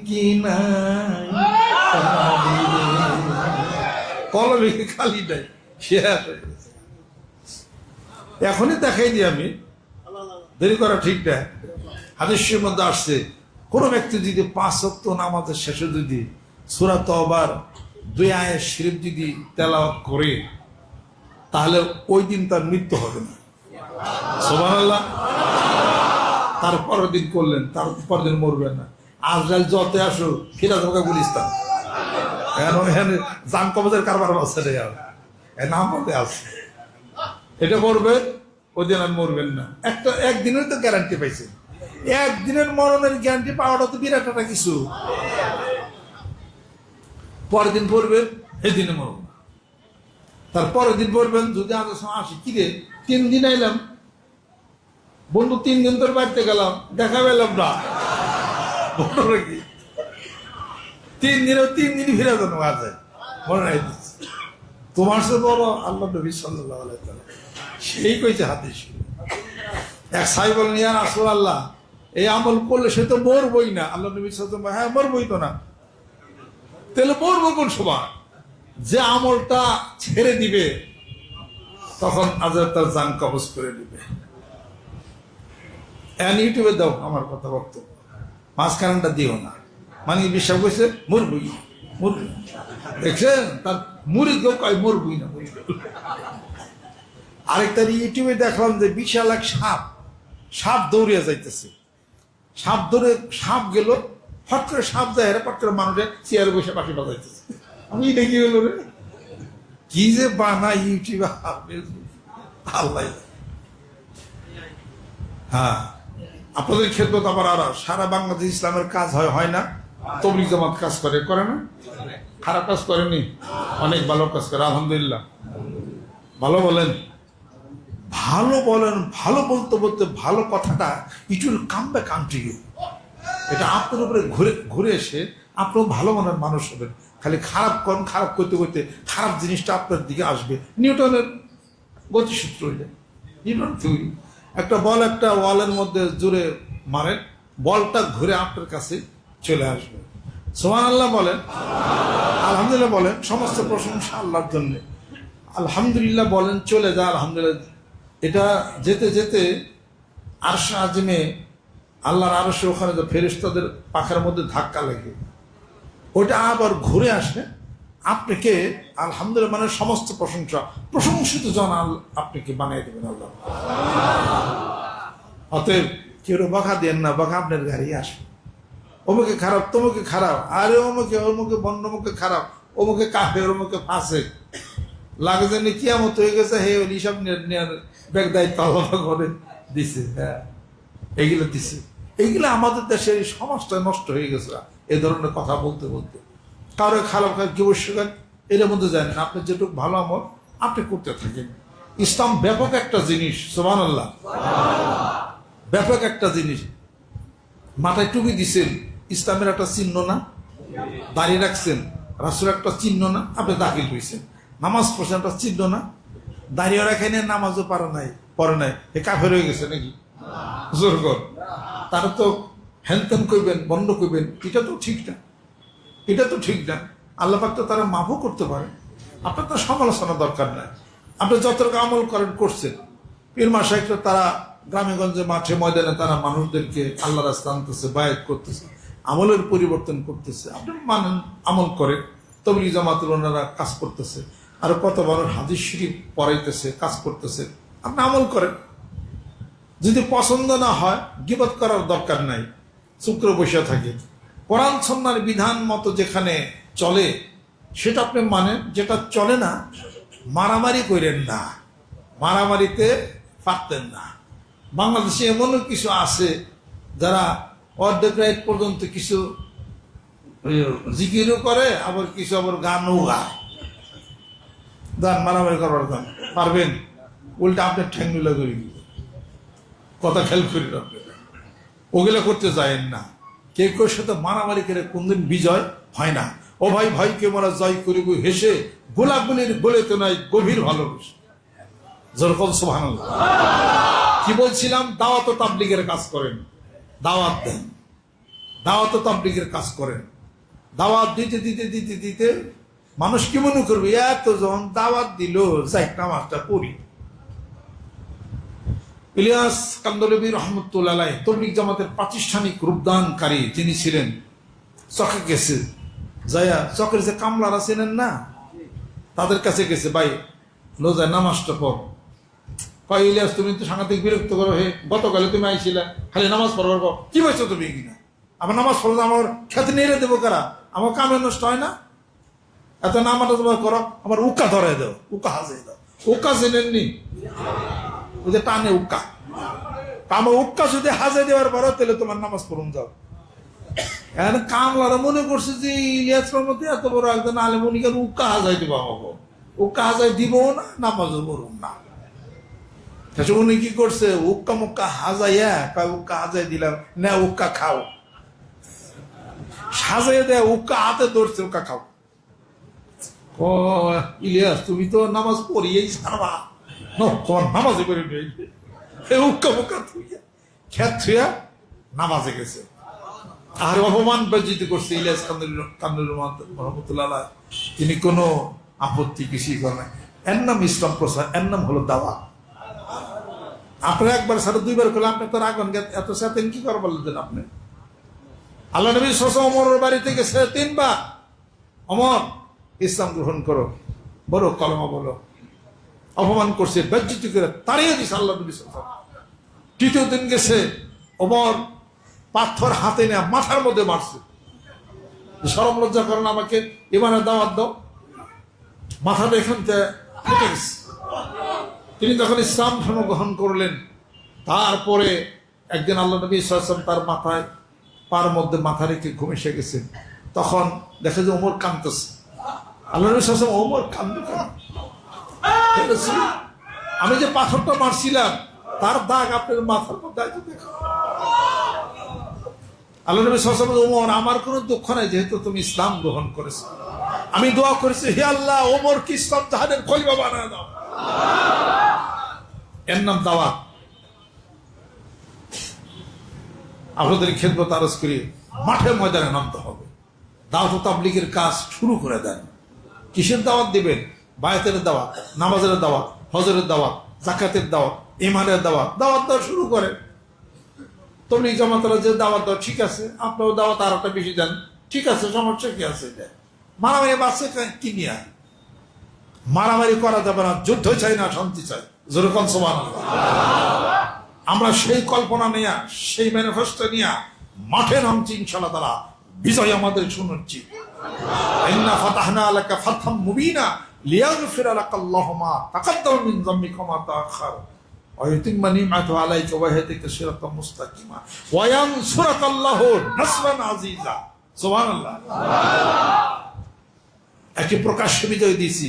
S1: কি নাই, কলমে কি খালি নাই, শেষ হয়ে গেছে। এখনই দেখাইনি আমি, দেরি করা ঠিক না। হাদিসের মধ্যে আসছে, কোন ব্যক্তি যদি 5 ওয়াক্ত নামাজের শেষে যদি সূরা তওবার 2 আয়াত শরীফ যদি তেলাওয়াত করে, তাহলে ওই দিন তার মৃত্যু হবে না। সুবহানাল্লাহ। তারপরের দিন করলেন, তারপর দিন মরবেন না। আজরাইল যত আসো ফিরা তোমাকে গুলিস্তান, এখানে জান কবজের কারবার আছে রে, নাম বলতে আছে, এটা করবে, ওই দিন আর মরবেন না। একদিনের তো গ্যারান্টি পাইছেন, একদিনের মরণের গ্যারান্টি পাওয়াটা তো বিরাট একটা কিছু। পরের দিন পড়বেন, সেদিনে মরবেন। তারপরের দিন পড়বেন, যদি আমাদের সময় আসি, কিরে 3 দিন আইলাম বন্ধু, 3 দিন তোর বাড়িতে গেলাম, দেখা পেলাম না, কি 3 দিনেও 3 দিন ফিরে যানো আছে, মনে রাখি দিচ্ছি। তোমার সে বড় আল্লাহ নবী সাল্লাল্লাহু আলাইহি ওয়াসাল্লাম সেই কইছে হাদিস। এক সাহাবী বলেন, ইয়া রাসূলুল্লাহ, এই আমল করলে সে তো মরবই না। আল্লাহ নবী সাল্লাল্লাহু আলাইহি ওয়াসাল্লাম, হ্যাঁ মরবই তো না, তাহলে মরবো কোন সময়? যে আমলটা ছেড়ে দিবে তখন আজাব তার জান কবজ করে দিবে। ইউটিউবে দাও আমার কথা বক্তব্য, মাঝখানটা দিও না। মানে বিশ্বাস করছে মরবই, মরবই, দেখছেন তার মুড়ি কেউ কয় মরবই না। আরেকটা ইউটিউবে দেখলাম যে বিশাল এক সাপ দৌড়িয়া যাইতেছে, সাপ ধরে সাপ গেল, হট করে সাপ যায়, পট করে মানুষের চেয়ারে বসে পাখি বাজাইতেছে। আমি দেখি গেল রে, কি যে বানাই ইউটিউবে, আল্লাহ। হ্যাঁ, আপনাদের ক্ষেত্রে তো আবার আর সারা বাংলাদেশ ইসলামের কাজ হয় না? তবলিগ জামাত কাজ করে না? খারাপ কাজ করেনি, অনেক ভালো কাজ করে, আলহামদুলিল্লাহ। ভালো বলেন, ভালো বলেন, ভালো বলতে বলতে ভালো কথাটা it will come back unto you. এটা আপনার উপরে ঘুরে এসে আপনিও ভালো মনের মানুষ হবেন। খালি খারাপ করেন, খারাপ করতে করতে খারাপ জিনিসটা আপনার দিকে আসবে। নিউটনের গতিসূত্র, নিউটন থিওরি। একটা বল একটা ওয়ালের মধ্যে জুড়ে মারেন, বলটা ঘুরে আপনার কাছে চলে আসবে। সুবহানাল্লাহ বলেন, আলহামদুলিল্লাহ বলেন, সমস্ত প্রশংসা আল্লাহর জন্য। আলহামদুলিল্লাহ বলেন, চলে যায় আলহামদুলিল্লাহ। এটা যেতে যেতে আরশ আজিমে আল্লাহর আরশে ওখানে ফেরেশতাদের পাখার মধ্যে ধাক্কা লাগে, ওইটা আবার ঘুরে আসে আপনাকে আলহামদুলিল্লাহ মানে সমস্ত প্রশংসা, প্রশংসিত জন আপনাকে বানিয়ে দেবেন আল্লাহ। অতএব কেউ বকা দেন না, বকা আপনার গাড়ি আসবে। অমুকে খারাপ, তমুকে খারাপ, আরে অমুকে অমুকে বন্য, মুখে খারাপ, অমুকে কাফের, অমুকে ফাঁসে লাগে যেন কিয়ামত হয়ে গেছে। হে ওই সব ব্যাগ দায়িত্ব আল্লাহ করে দিছে। হ্যাঁ, এইগুলো দিছে। এইগুলো আমাদের দেশের সমাজটা নষ্ট হয়ে গেছে এ ধরনের কথা বলতে বলতে। কারো খারাপ কাজ কি বসে এর মধ্যে জানেন না, আপনি যেটুকু ভালো আমল আপনি করতে থাকেন। ইসলাম ব্যাপক একটা জিনিস, সুবহানাল্লাহ, ব্যাপক একটা জিনিস। মাথায় টুপি দিছেন, ইসলামের একটা চিহ্ন না? দাঁড়িয়ে রাখছেন, রাসূলের একটা চিহ্ন না? আপনি দাখিল হয়েছেন। নামাজ পড়ছেন, একটা চিহ্ন না? দাঁড়িয়ে রাখেন, নামাজও পড়ে নাই, এ কাফের হয়ে গেছে নাকি? জোর কর, তারা তো হ্যানত্যান করবেন, বন্ধ করবেন, এটা তো ঠিক না, এটা তো ঠিক না। আল্লাহ পাক তো তারা মাফও করতে পারে, আপনার তো সমালোচনা দরকার নাই। আপনি যতটুকু আমল করেন করছেন। পীর মাশায়েখরা তারা গ্রামে গঞ্জে মাঠে ময়দানে তারা মানুষদেরকে আল্লাহ রাস্তা আনতেছে, বায়াত করতেছে, আমলের পরিবর্তন করতেছে। আপনি মানেন, আমল করেন। তাবলীগ জামাতের ওনারা কাজ করতেছে, আর কত বড় হাদিস শরীফ পড়াইতেছে, কাজ করতেছে, আপনি আমল করেন। যদি পছন্দ না হয় গীবত করার দরকার নাই, চুপ করে বসে থাকে। কোরআন সুন্নাহর বিধান মতো যেখানে চলে সেটা আপনি মানেন, যেটা চলে না মারামারি করেন না, মারামারিতে পারতেন না। বাংলাদেশে এমনও কিছু আছে যারা অর্ধেক রাত পর্যন্ত কিছু জিকিরও করে, আবার কিছু আবার গানও গায়। গান মারামারি করবার গান পারবেন, উল্টা আপনার ঠ্যাংগুলা করে দিবে। কথা খেয়াল করি আপনি, ওগুলো করতে যায়েন না। কেউ কেউ সাথে মারামারি করে কোনদিন বিজয় হয় না। ও ভাই, ভাইকে মোরা জয় করিব হেসে, গোলাগুলির গোলেতে নাই গভীর ভালোবাসে। যেরকম সুবহানাল্লাহ। কি বলছিলাম? দাওয়াত ও তাবলীগের কাজ করেন, দাওয়াত দেন, দাওয়াত ও তাবলীগের কাজ করেন। দাওয়াত দিতে দিতে দিতে দিতে মানুষ কি মনে করবে, এতজন দাওয়াত দিল, যাই নামাজটা পড়ি। ইলিয়াস কান্দলবী রহমতুল্লাহ আলাইহ তাবলীগ জামাতের প্রাতিষ্ঠানিক রূপদানকারী যিনি ছিলেন, চকে গেছে, যাইয়া চকের যে কামলারা ছিলেন না, তাদের কাছে গেছে, ভাই লো যায় নামাজটা পড়। কয় ইলিয়াস, তুমি তো সাংঘাতিক বিরক্ত করো, হে গতকালে তুমি আইছিলা খালি নামাজ পড়বার পর, কি বলছো তুমি কিনা? আমার নামাজ পড়লে আমার খেতে নেড়ে দেবো কারা? আমার কামে নষ্ট হয় না? এত নামাজটা তোমার করো, আমার উক্কা ধরাই দাও, উক্কা হাজাই দাও। উক্কা চেনেননি? ওই যে টানে উক্কা, আমার উক্কা যদি হাজাই দেওয়ার পর তাহলে তোমার নামাজ পড়ুন যাও। এখন কামলারা মনে করছে যে ইলিয়াসের মধ্যে এত বড় একজন আলেম, উনি কেন উক্কা হাজাই দিব আমাকে? উক্কা হাজাই দিব না, নামাজও পড়ুন না। উনি কি করছে? উক্কা মুক্কা হাজাইয়া, উক্কা হাজাই দিলাম না, উক্কা খাও। সাজাই দেয়, উক্কা হাতে ধরছে, উক্কা খাও। ও ইলিয়াস, তুমি তো নামাজ পড়িয়েই ছাড়বা, তোমার নামাজে করে উক্কা মুক্কা থুইয়া খেত থুইয়া নামাজে গেছে। আর অপমান বর্জিত করছে ইলিয়াস কান্দুল রহমতুল্লাহ। তিনি কোনো আপত্তি কিছুই করেন না। এর নাম ইসলাম প্রচার, এর নাম হলো দাওয়া। আপনার একবার সাথে দুইবার করলে আপনি তো রাগন, এত সাথে কি করে বললেন আপনি? আল্লাহ নবী সাল্লাল্লাহু আলাইহি ওমরের বাড়িতে গেছে 3 বার, ওমর ইসলাম গ্রহণ করো, বলো কলমা বলো। অপমান করছে, বর্জিত করে তাড়িয়ে দিছে আল্লাহ নবী সাল্লাল্লাহু আলাইহি ওয়াসাল্লাম। তৃতীয় দিন গেছে, ওমর পাথর হাতে নেয়া মাথার মধ্যে মারছে। শরম লজ্জা করেন, আমাকে ইমানের দাওয়াত দাও। মাথাটা এখান থেকে ফেটে গেছে। তিনি তখন ইসলাম ধর্ম গ্রহণ করলেন। তারপরে একদিন আল্লাহ নবী সাল্লাল্লাহু আলাইহি ওয়াসাল্লাম তার মাথায় পার মধ্যে মাথা রেখে ঘুম এসে গেছেন। তখন দেখে যে ওমর কাঁদতেছে। আল্লাহ নবী সাল্লাল্লাহু আলাইহি ওয়াসাল্লাম, ওমর কাঁদবে কেন? আমি যে পাথরটা মারছিলাম তার দাগ আপনার মাথার মধ্যে আছে, দেখো। আল্লাহ নবী সাল্লাল্লাহু আলাইহি ওয়াসাল্লাম, ওমর আমার কোনো দুঃখ নাই, যেহেতু তুমি ইসলাম গ্রহণ করেছো। আমি দোয়া করেছি, হে আল্লাহ, ওমর কি ইসলাম জাহানের খলিফা বানায় দাও। এর নাম দাওয়াত। আপনাদের খেদমত আরজ করি, মাঠে ময়দানে নামতে হবে। দাওয়াত ও তাবলীগের কাজ শুরু করে দেন। কিসের দাওয়াত দিবেন? বায়াতের দাওয়াত, নামাজের দাওয়াত, হজরের দাওয়াত, যাকাতের দাওয়াত, ইমানের দাওয়াত, দাওয়াত দেওয়া শুরু করেন। তবলিগ জামাতরা যে দাওয়াত দাও ঠিক আছে, আপনারও দাওয়াত আর একটা বেশি দেন, ঠিক আছে, সমস্যা কি আছে? মারামারি বাঁচছে কি নিয়ে? মারামারি করা যাবে না, যুদ্ধ চাই না, শান্তি চাই। যেরকম সুবহানাল্লাহ। আমরা সেই কল্পনা নিয়ে, সেই ম্যানিফেস্টো নিয়ে মাঠে নামছি ইনশাআল্লাহ তাআলা, বিজয় আমাদের শুনছি। ইন্না ফাতাহনা লাকা ফাতহাম মুবিনা লিয়াগফিরা লাকাল্লাহু মা তাকাদ্দামা মিন যামবিকা ওয়া মা তাআখার ওয়া ইউতিম্মা নি'মাতাহু আলাইকা ওয়া ইয়াহদিকা সিরাতাম মুস্তাকিমা ওয়া ইয়ানসুরাকাল্লাহু নাসরান আজিজা। সুবহানাল্লাহ। একটি প্রকাশ্য বিজয় দিয়েছি।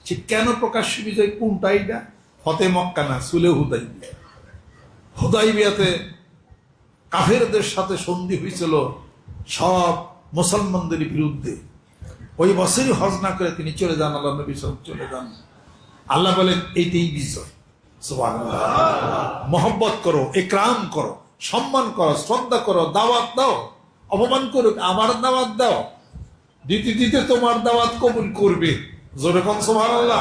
S1: ঠিক কেন প্রকাশ্য বিজয়? কোনটা? এটা ফতে মক্কা না, সুলে হুদাইবিয়া। হুদাইবিয়াতে কাফেরদের সাথে সন্ধি হয়েছিল সব মুসলমানদের বিরুদ্ধে। ওই বছরই হজ না করে তিনি চলে যান, আল্লাহ নবী চলে যান। আল্লাহ বলেন এইটাই বিজয়। সুবহানাল্লাহ। মহব্বত করো, ইকরাম করো, সম্মান করো, শ্রদ্ধা করো, দাওয়াত দাও। অপমান করুক, আমার দাওয়াত দাও, দিতে দিতে তোমার দাওয়াত কবুল করবে। যেরকম সুবহানাল্লাহ।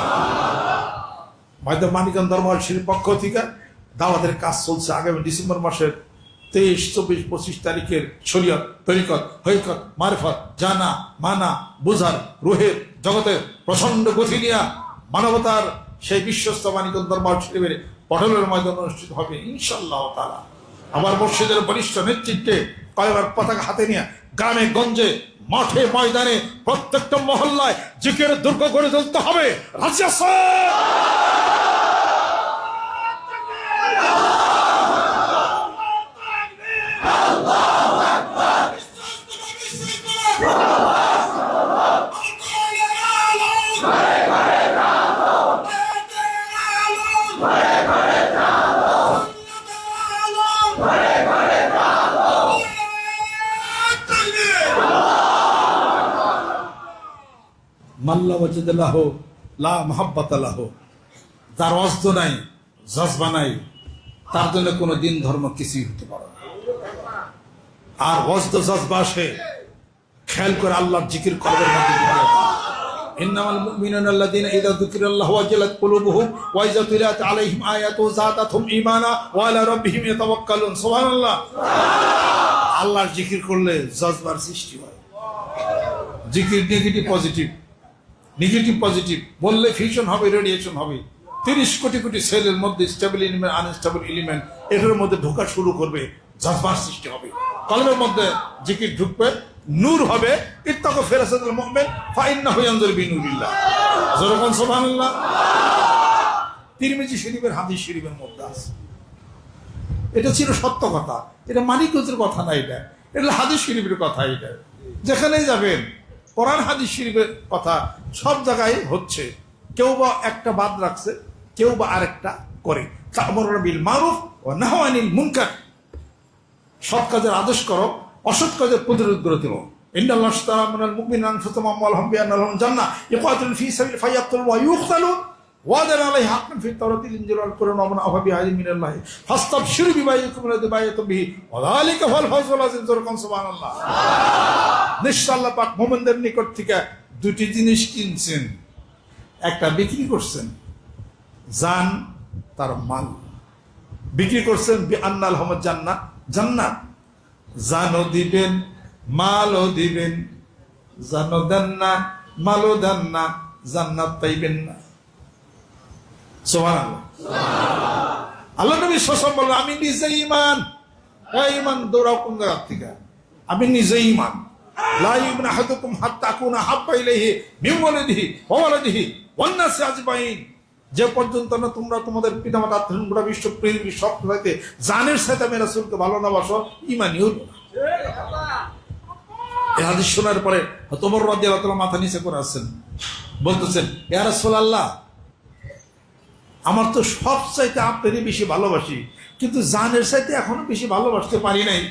S1: হয়তো মানিকগঞ্জ দরবার শরীফ পক্ষ থেকে দাওয়াতের কাজ চলছে। আগামী ডিসেম্বর মাসের 23, 24, 25 তারিখের শরীয়ত, তরিকত, হকিকত, মারিফত, জানা, মানা, বুঝার, রুহের জগতের প্রচন্ড গতি নিয়ে মানবতার সেই বিশ্বস্ত মানিকগঞ্জ দরবার শরীফের পটলের ময়দান অনুষ্ঠিত হবে ইনশাআল্লাহ তাআলা। আমার মসজিদের বরিষ্ঠ নেতৃত্বে কয়েকবার পতাকা হাতে নিয়ে গ্রামে গঞ্জে, মাঠে ময়দানে, প্রত্যেকটা মহল্লায় জিকির দুর্গ গড়ে তুলতে হবে। রাজি আছেন? মাল্লা ওয়াজিদাল্লাহু লা মুহাব্বাতা লাহু। যার অস্ত নাই, জজবা নাই, তার জন্য কোনো দিন ধর্ম কিছুই হতে পারে না। আর অস্ত জজবা আসে খেয়াল করে আল্লাহর জিকির করার মধ্যে। ইন্নামাল মুমিনুনা আল্লাযীনা ইযা যুকিরাল্লাহু ওয়াজিলাত কুলুবুহুম ওয়া ইযা তুলিয়াত আলাইহিম আয়াতুহু যাদাতহুম ঈমানা ওয়া আলা রাব্বিহিম ইয়াতাওয়াক্কালুন। সুবহানাল্লাহ। আল্লাহর জিকির করলে জজবার সৃষ্টি হয়। জিকির নেগেটিভ পজিটিভ, নেগেটিভ পজিটিভ বললে ফিউশন হবে, রেডিয়েশন হবে। 30 কোটি কোটি সেলের মধ্যে স্টেবল এলিমেন্ট, আনস্টেবল এলিমেন্ট এটার মধ্যে ঢোকা শুরু করবে, জজবার সৃষ্টি হবে। কলমের মধ্যে জিকির ঢুকবে, নূর হবে। ইত্তাকু ফিরাসাতুল মুমিন ফাইন্নাহু ইয়ানজুরু বিনুরিল্লাহ। যেরকম সুবহানাল্লাহ। তিরমিজি শরীফের হাদিস শরীফের মধ্যে আছে। এটা ছিল সত্য কথা, এটা মানিকগঞ্জের কথা না, এটা হাদিস শরীফের কথা। এটা যেখানেই যাবেন কোরআন হাদিস শরীফের কথা সব জায়গায় হচ্ছে। কেউ বা একটা বাদ রাখছে, কেউ বা আরেকটা করে। তা'মুরুনা বিল মারুফ ওয়া নাহয়ু আনিল মুনকার। সৎ কাজের আদেশ করো, অসৎ কাজের প্রতিরোধ করে দিল। ইন্নাল্লাহ আশতারা মিনাল মুমিনিনা আনফুসাহুম ওয়া আমওয়ালাহুম বিআন্না লাহুম জান্নাহ ইউকাতিলুনা ফী সাবিলিহি ফায়াকতুলুনা ওয়া ইউকতালুন ওয়া'দান আলাইহি হাক্কান ফিত তাওরাতি ইনজিল ওয়াল কুরআন ওয়া মান আওফা বিআহদিহি মিনাল্লাহি ফাস্তাবশিরু বিবাইইকুম আল্লাযী বায়াতুম বিহি ওয়া যালিকা হুয়াল ফাওজুল আযীম। যেরকম সুবহানাল্লাহ। নিশ্চয় আল্লাহ পাক মুমিনদের নিকট থেকে দুটি জিনিস কিনছেন, একটা বিক্রি করছেন, জান তার মাল বিক্রি করছেন। বিআন্না লাহুম জান্নাহ, জান্নাত। জানও দিবেন, মালও দিবেন। জানও দেন না, মালও দেন না, জান্নাত পাইবেন না। সুবহানাল্লাহ। আল্লাহ নবী সাল্লাল্লাহু আলাইহি ওয়াসাল্লাম বললেন, আমি নিজে ঈমান। ঈমান দৌড়াও কোন জায়গা থেকে? আমি নিজে ঈমান। লা ইউমিনু আহাদুকুম হাত্তা আকুনা হাব্বা ইলাইহি মিন ওয়ালিদিহি ওয়া ওয়ালাদিহি ওয়ান নাসি আজমাইন। যে পর্যন্ত না তোমরা তোমাদের পিতামাতা গোটা বিশ্ব পৃথিবীর সব হইতে জানের সাথে আমি রাসূলকে ভালো না বাসো, ঈমানই হলো না। এই হাদিস শোনার পরে ওমর রাদিয়াল্লাহু তাআলা মাথা নিচে করে আছেন, বলতেছেন, ইয়া রাসূলুল্লাহ, আমার তো সব চাইতে আপনারই বেশি ভালোবাসি, কিন্তু জানের চাইতে এখনো বেশি ভালোবাসতে পারি নাই।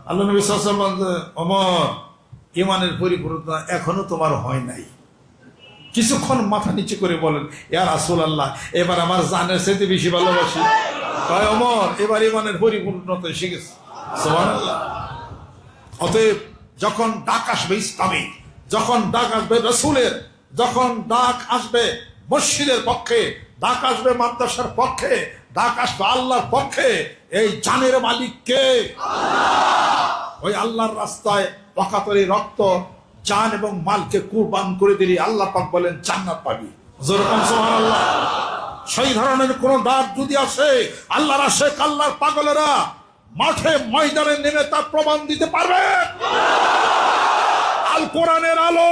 S1: আল্লাহ নবী সাল্লাল্লাহু আলাইহি ওয়াসাল্লাম বললেন, ওমর, ঈমানের পরিপূর্ণতা এখনো তোমার হয় নাই। কিছুক্ষণ মাথা নিচে করে বলেন, ইয়া রাসূলুল্লাহ, এবার আমার জানের চাইতে বেশি ভালোবাসি। কয় ওমর, এবার ঈমানের পরিপূর্ণতা এসে গেছে। সুবহানাল্লাহ। অতএব যখন ডাক আসবে ইসলামী, যখন ডাক আসবে রসুলের, যখন ডাক আসবে মসজিদের পক্ষে, ডাক আসবে মাদ্রাসার পক্ষে, ডাক আসবে আল্লাহর পক্ষে, এই জানের মালিক কে? ওই আল্লাহর রাস্তায় অকাতরে রক্ত, জান এবং মালকে কুরবান করে দিলি আল্লাহ পাক বলেন জান্নাত পাবি। যেরকম সুবহানাল্লাহ। সেই ধরনের কোন ডাক যদি আসে, আল্লাহর আশিক, আল্লাহর পাগলেরা মাঠে ময়দানে নেমে তার প্রমাণ দিতে পারবে। আল কোরআনের আলো,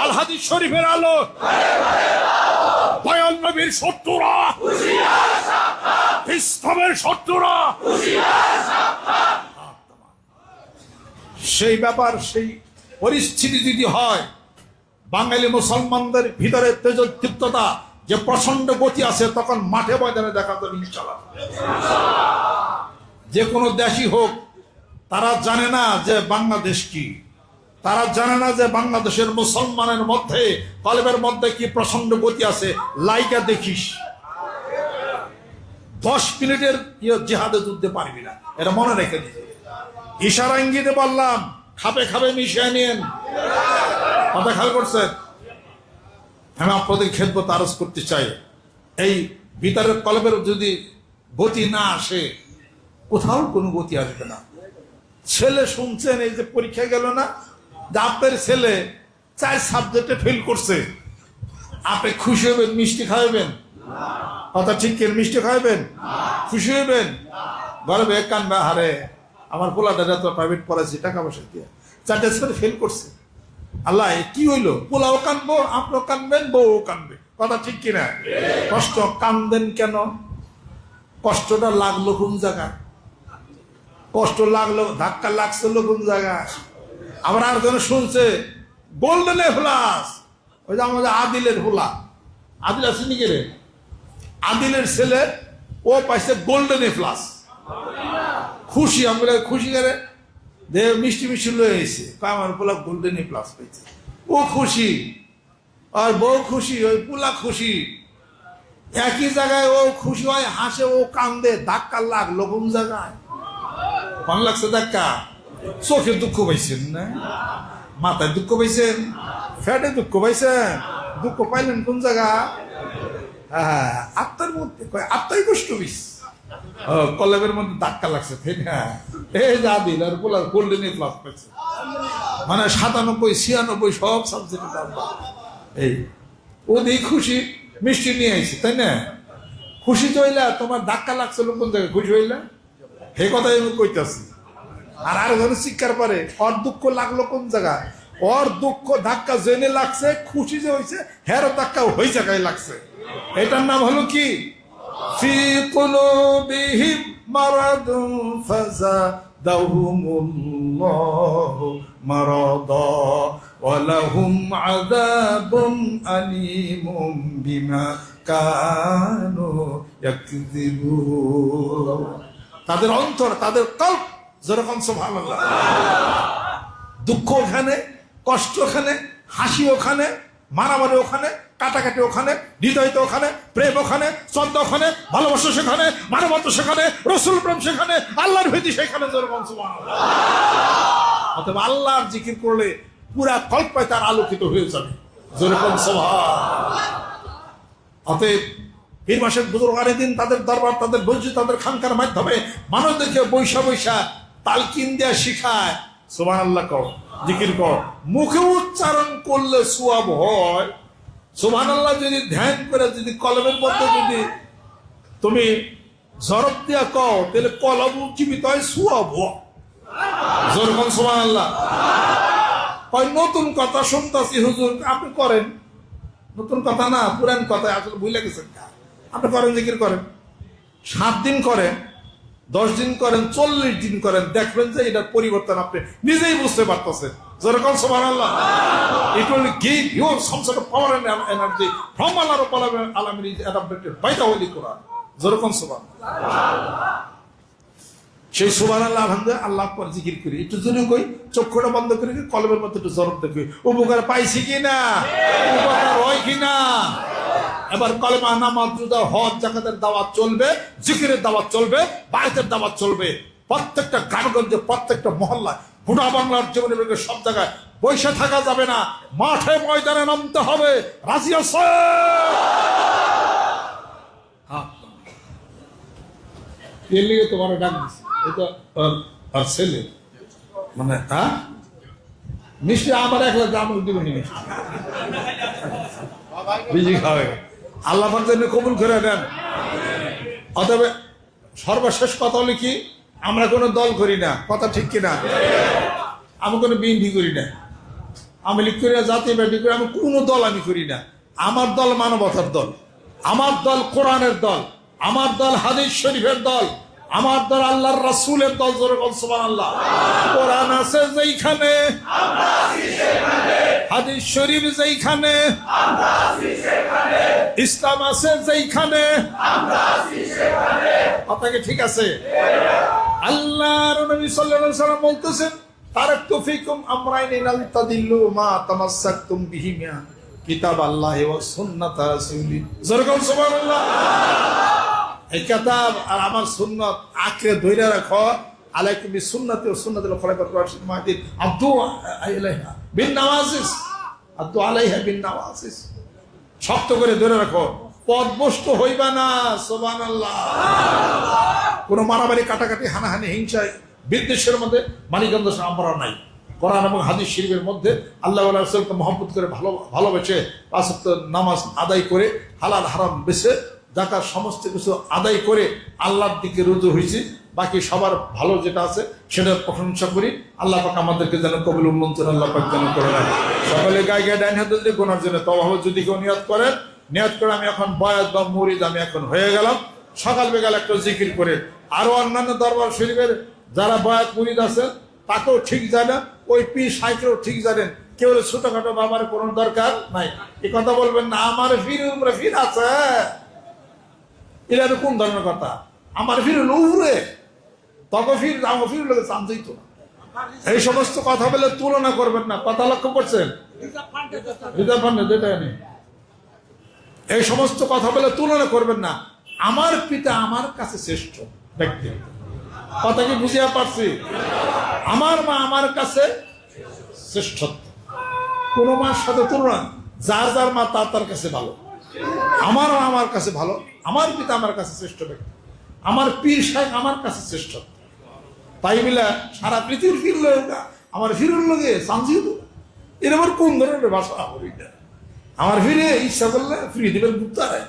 S1: আল হাদিস শরীফের আলো, দয়াল নবীর শত্রুরা, ইসলামের শত্রুরা, সেই ব্যাপার, সেই পরিস্থিতি যদি হয়, বাঙালি মুসলমানদের ভিতরে তেজোদ্দীপ্ততা যে প্রচন্ড গতি আছে, তখন মাঠে ময়দানে দেখা যাবে ইনশাআল্লাহ। যে কোনো দেশই হোক, তারা জানে না যে বাংলাদেশ কি, তারা জানে না যে বাংলাদেশের মুসলমানের মধ্যে, কলবের মধ্যে কি প্রচন্ড গতি আছে। লাইকা দেখিস, 10 মিনিটের জিহাদে যুদ্ধে পারবি না, এটা মনে রেখে দিবে। ইশারা ইঙ্গিতে বললাম, খাপে খাপে মিশিয়ে নিন। কথা খেয়াল করছেন? আমি আপনাদের খেদমত আরজ করতে চাই, এই ভিতরের কলবের যদি গতি না আসে, কোথাও কোনো গতি আসবে না। ছেলে শুনছেন, এই যে পরীক্ষা গেল না, যে আপনার ছেলে 4 সাবজেক্টে ফেল করছে, আপনি খুশি হবেন? মিষ্টি খাওয়াবেন? কথা ঠিক, মিষ্টি খাওয়াবেন? খুশি হইবেন? গর্বে কানবে, হারে আমার পোলাটা তো প্রাইভেট পড়াচ্ছি টাকা পয়সা দিয়ে, 4টে ছেলে ফেল করছে, আল্লাহ কি হইলো? পোলাও কানবো, আপনিও কানবেন, বউও কানবে। কথা ঠিক কিনা? কষ্ট কান্দেন কেন? কষ্টটা লাগলো কোন জায়গায়? কষ্ট লাগলো, ধাক্কা লাগছিল কোন জায়গায়? আবার আর জন শুনছে গোল্ডেন এ প্লাস, ওই যে আমাদের আদিলের হোলা, আদিল আছে নাকি রে? আদিলের ছেলে ও পাইছে গোল্ডেন এ প্লাস। খুশি, আমরা খুশি করে দে, মিষ্টি মিষ্টি লয়ে এসে আমার পোলা গোল্ডেন এ প্লাস পেয়েছে, ও খুশি, আর বউ খুশি, ওই পোলা খুশি। একই জায়গায় ও খুশি হয়, হাসে, ও কান্দে, ধাক্কা লাগলো কোন জায়গায়? কোন লাগছে ধাক্কা? চোখে দুঃখ পাইছেন না? মাথায় দুঃখ পাইছেন? ফ্যাটে দুঃখ পাইছেন? দুঃখ পাইলেন কোন জায়গা? হ্যাঁ, আত্মার মধ্যে, আত্মাই কষ্ট পেয়েছে, কলেবের মধ্যে ধাক্কা লাগছে, তাই না? এই যা দিল আর বলার গোল্ডেন এ প্লাস পেয়েছে, মানে 97, 96 সব সাবজেক্টের নাম্বার। এই ওদের খুশি, মিষ্টি নিয়ে আইছে, তাই না? খুশি তো হইলা, তোমার ধাক্কা লাগছিল কোন জায়গায়? খুশি হইলা, সেই কথাই আমি কইতাছি। আর আর ধরে শিক্ষার পরে ওর দুঃখ লাগলো কোন জায়গায়? ওর দুঃখ ধাক্কা জেনে লাগছে, খুশি যে হয়েছে হেরো ধাক্কা ওই জায়গায় লাগছে। এটার নাম হলো কি? ফি কুলুবিহিম মারাদুন ফাযাদাহুমুল্লাহু মারাদা ওয়া লাহুম আযাবুন আলীমুম বিমা কানু ইয়াকযিবুন। তাদের অন্তর, তাদের কল্প, যেরকম সুবহানাল্লাহ, দুঃখ ওখানে, কষ্ট ওখানে, হাসি ওখানে, মারামারি ওখানে, কাটাকাটি ওখানে, হৃদয় তো ওখানে, প্রেম ওখানে, শ্রদ্ধা ওখানে, ভালোবাসা সেখানে, মানবতা সেখানে, রসুল প্রেম সেখানে, আল্লাহর ভীতি সেখানে, যেরকম সুবহানাল্লাহ। অতএব আল্লাহর জিকির করলে পুরা কল্পায় তার আলোকিত হয়ে যাবে, যেরকম সুবহানাল্লাহ। অতএব পীর মাসের বুজুর্গানের দিন তাদের দরবার, তাদের মসজিদ, তাদের খানকার মাধ্যমে মানুষদেরকে বৈশা বৈশা তালকিন দেয়া শিখায়। সুবহানাল্লাহ কও, জিকির কর, মুখে উচ্চারণ করলে সওয়াব হয়। সুবহানাল্লাহ যদি ধ্যান করে, যদি কলবের মধ্যে যদি তুমি জরব দিয়া কও, তাহলে কলব জীবিত হয়, সওয়াব হয়। যেরকম সুবহানাল্লাহ। কয় নতুন কথা শুনতাছি হুজুর, আপনি করেন। নতুন কথা না, পুরান কথা, আসলে ভুলে গেছেন। আপনি করেন, জিকির করেন, 7 দিন করেন, 10 দিন করেন, 40 দিন করেন, দেখবেন যে এটার পরিবর্তন আপনি নিজেই বুঝতে পারতেছেন। যেরকম সুবহানাল্লাহ। It will give you some sort of power and energy from Allah Rabbul Alamin is adopted by the Holy Quran. যেরকম সুবহানাল্লাহ। সেই সুবহানাল্লাহ আলহামদুলিল্লাহ আল্লাহ পর জিকির করি, একটু জোরে কই, চক্ষুটা বন্ধ করে কলবের মধ্যে একটু জরব দেখি, উপকার পাইছি কিনা, উপকার হয় কিনা। এবার কলেমা, নামাজ, রোজা, হজ, যাকাতের দাওয়াত চলবে, জিকিরের দাওয়াত চলবে, বায়াতের দাওয়াত চলবে, প্রত্যেকটা গ্রামগঞ্জে, প্রত্যেকটা মহল্লায়, গোটা বাংলার জীবনে সব জায়গায় বসে থাকা যাবে না, মাঠে ময়দানে নামতে হবে। রাজি আছে? এর লিগে তোমার ডাক দিচ্ছে, এটা আর ছেলে মানে মিষ্টি আমার একলা গ্রামের দিবেন মিষ্টি খাবে, আল্লাহ জন্য কবুল করে দেন। অতএব সর্বশেষ কথা হলো কি, আমরা কোনো দল করি না, কথা ঠিক কিনা? আমি কোনো বিএনপি করি না, আমি লীগ করি না, জাতীয় পার্টি করি, আমি কোনো দল আমি করি না। আমার দল মানবতার দল, আমার দল কোরআনের দল, আমার দল হাদিস শরীফের দল, আমার দল আল্লাহর রাসূলের দল। জোরে বল সুবহানাল্লাহ। কোরআন আছে যেইখানে, হাদিস শরীফ যেইখানে, ইসলাম আছে যেইখানে, আপনাকে ঠিক আছে? আল্লাহর নবী সাল্লাল্লাহু আলাইহি ওয়াসাল্লাম বলতেছেন, তারাকতু ফিকুম আমরাইন লান তাদিল্লু মা তামাসসাকতুম বিহিমা কিতাবাল্লাহি ওয়া সুন্নাত রাসূলি। জোরে বল সুবহানাল্লাহ। এই কিতাব আর আমার সুন্নাত আঁকড়ে ধরে রাখো। আলাইকুম বিসুন্নতি ওয়া সুন্নাতিল খুলাফায়ে রাশিদিন মাহদিন আব্দু আলাইহা বিন নওয়াজিস, আব্দু আলাইহা বিন নওয়াজিস। শক্ত করে ধরে রাখো, পথভ্রষ্ট হইবা না। সুবহানাল্লাহ। কোনো মারামারি, কাটাকাটি, হানাহানি, হিংসায়, বিদ্বেষের মধ্যে মানিকগঞ্জ আমরা নাই। কোরআন এবং হাদিস শরীফের মধ্যে আল্লাহ ওয়া রাসূলকে মহব্বত করে ভালোবেসে ৫ ওয়াক্ত নামাজ আদায় করে হালাল হারাম বেছে যাকাত সমস্ত কিছু আদায় করে আল্লাহর দিকে রুজু হয়েছি। বাকি সবার ভালো যেটা আছে সেটা প্রশংসা করি। আল্লাহ পাক আমাদেরকে যেন কবুল মঞ্জুর আল্লাহ পাক যেন করে রাখে। সকলে গায়ে গায়ে ডাইন হাতে যদি গোনার জন্য তওবা যদি কেউ নিয়ত করেন, নিয়ত করে আমি এখন বয়াত বা মুরিদ আমি এখন হয়ে গেলাম। সকাল বিকাল একটা জিকির করে আরো অন্যান্য দরবার শরীফের যারা বয়াত মুরিদ আছেন তাকেও ঠিক জানেন, ওই পীর সাইকেও ঠিক জানেন। কেউ ছোটখাটো বাবার কোনো দরকার নাই। এই কথা বলবেন না, আমার ফির উপরে ফির আছে। এটা কোন ধরনের কথা? আমার ফির উড়ে তখন ফির আমার ফির লোকে চান যেত না। এই সমস্ত কথা বলে তুলনা করবেন না। কথা লক্ষ্য করছেন? এই সমস্ত কথা বলে তুলনা করবেন না। আমার পিতা আমার কাছে শ্রেষ্ঠ ব্যক্তি। কথা কি বুঝিয়া পারছি? আমার মা আমার কাছে শ্রেষ্ঠত্ব। কোন মার সাথে তুলনা, যার যার মা তার তার কাছে ভালো। আমার মা আমার কাছে ভালো, আমার পিতা আমার কাছে শ্রেষ্ঠ ব্যক্তি, আমার পীর সাহেব আমার কাছে শ্রেষ্ঠ। তাই মিলা সারা পৃথিবীর ফিরল আমার ফিরুর লোকে চান্সিও তো এর আবার কোন ধরনের ভাষা? আমার ফিরে ইচ্ছা করলে ফ্রি দিবেন গুপ্তারায়।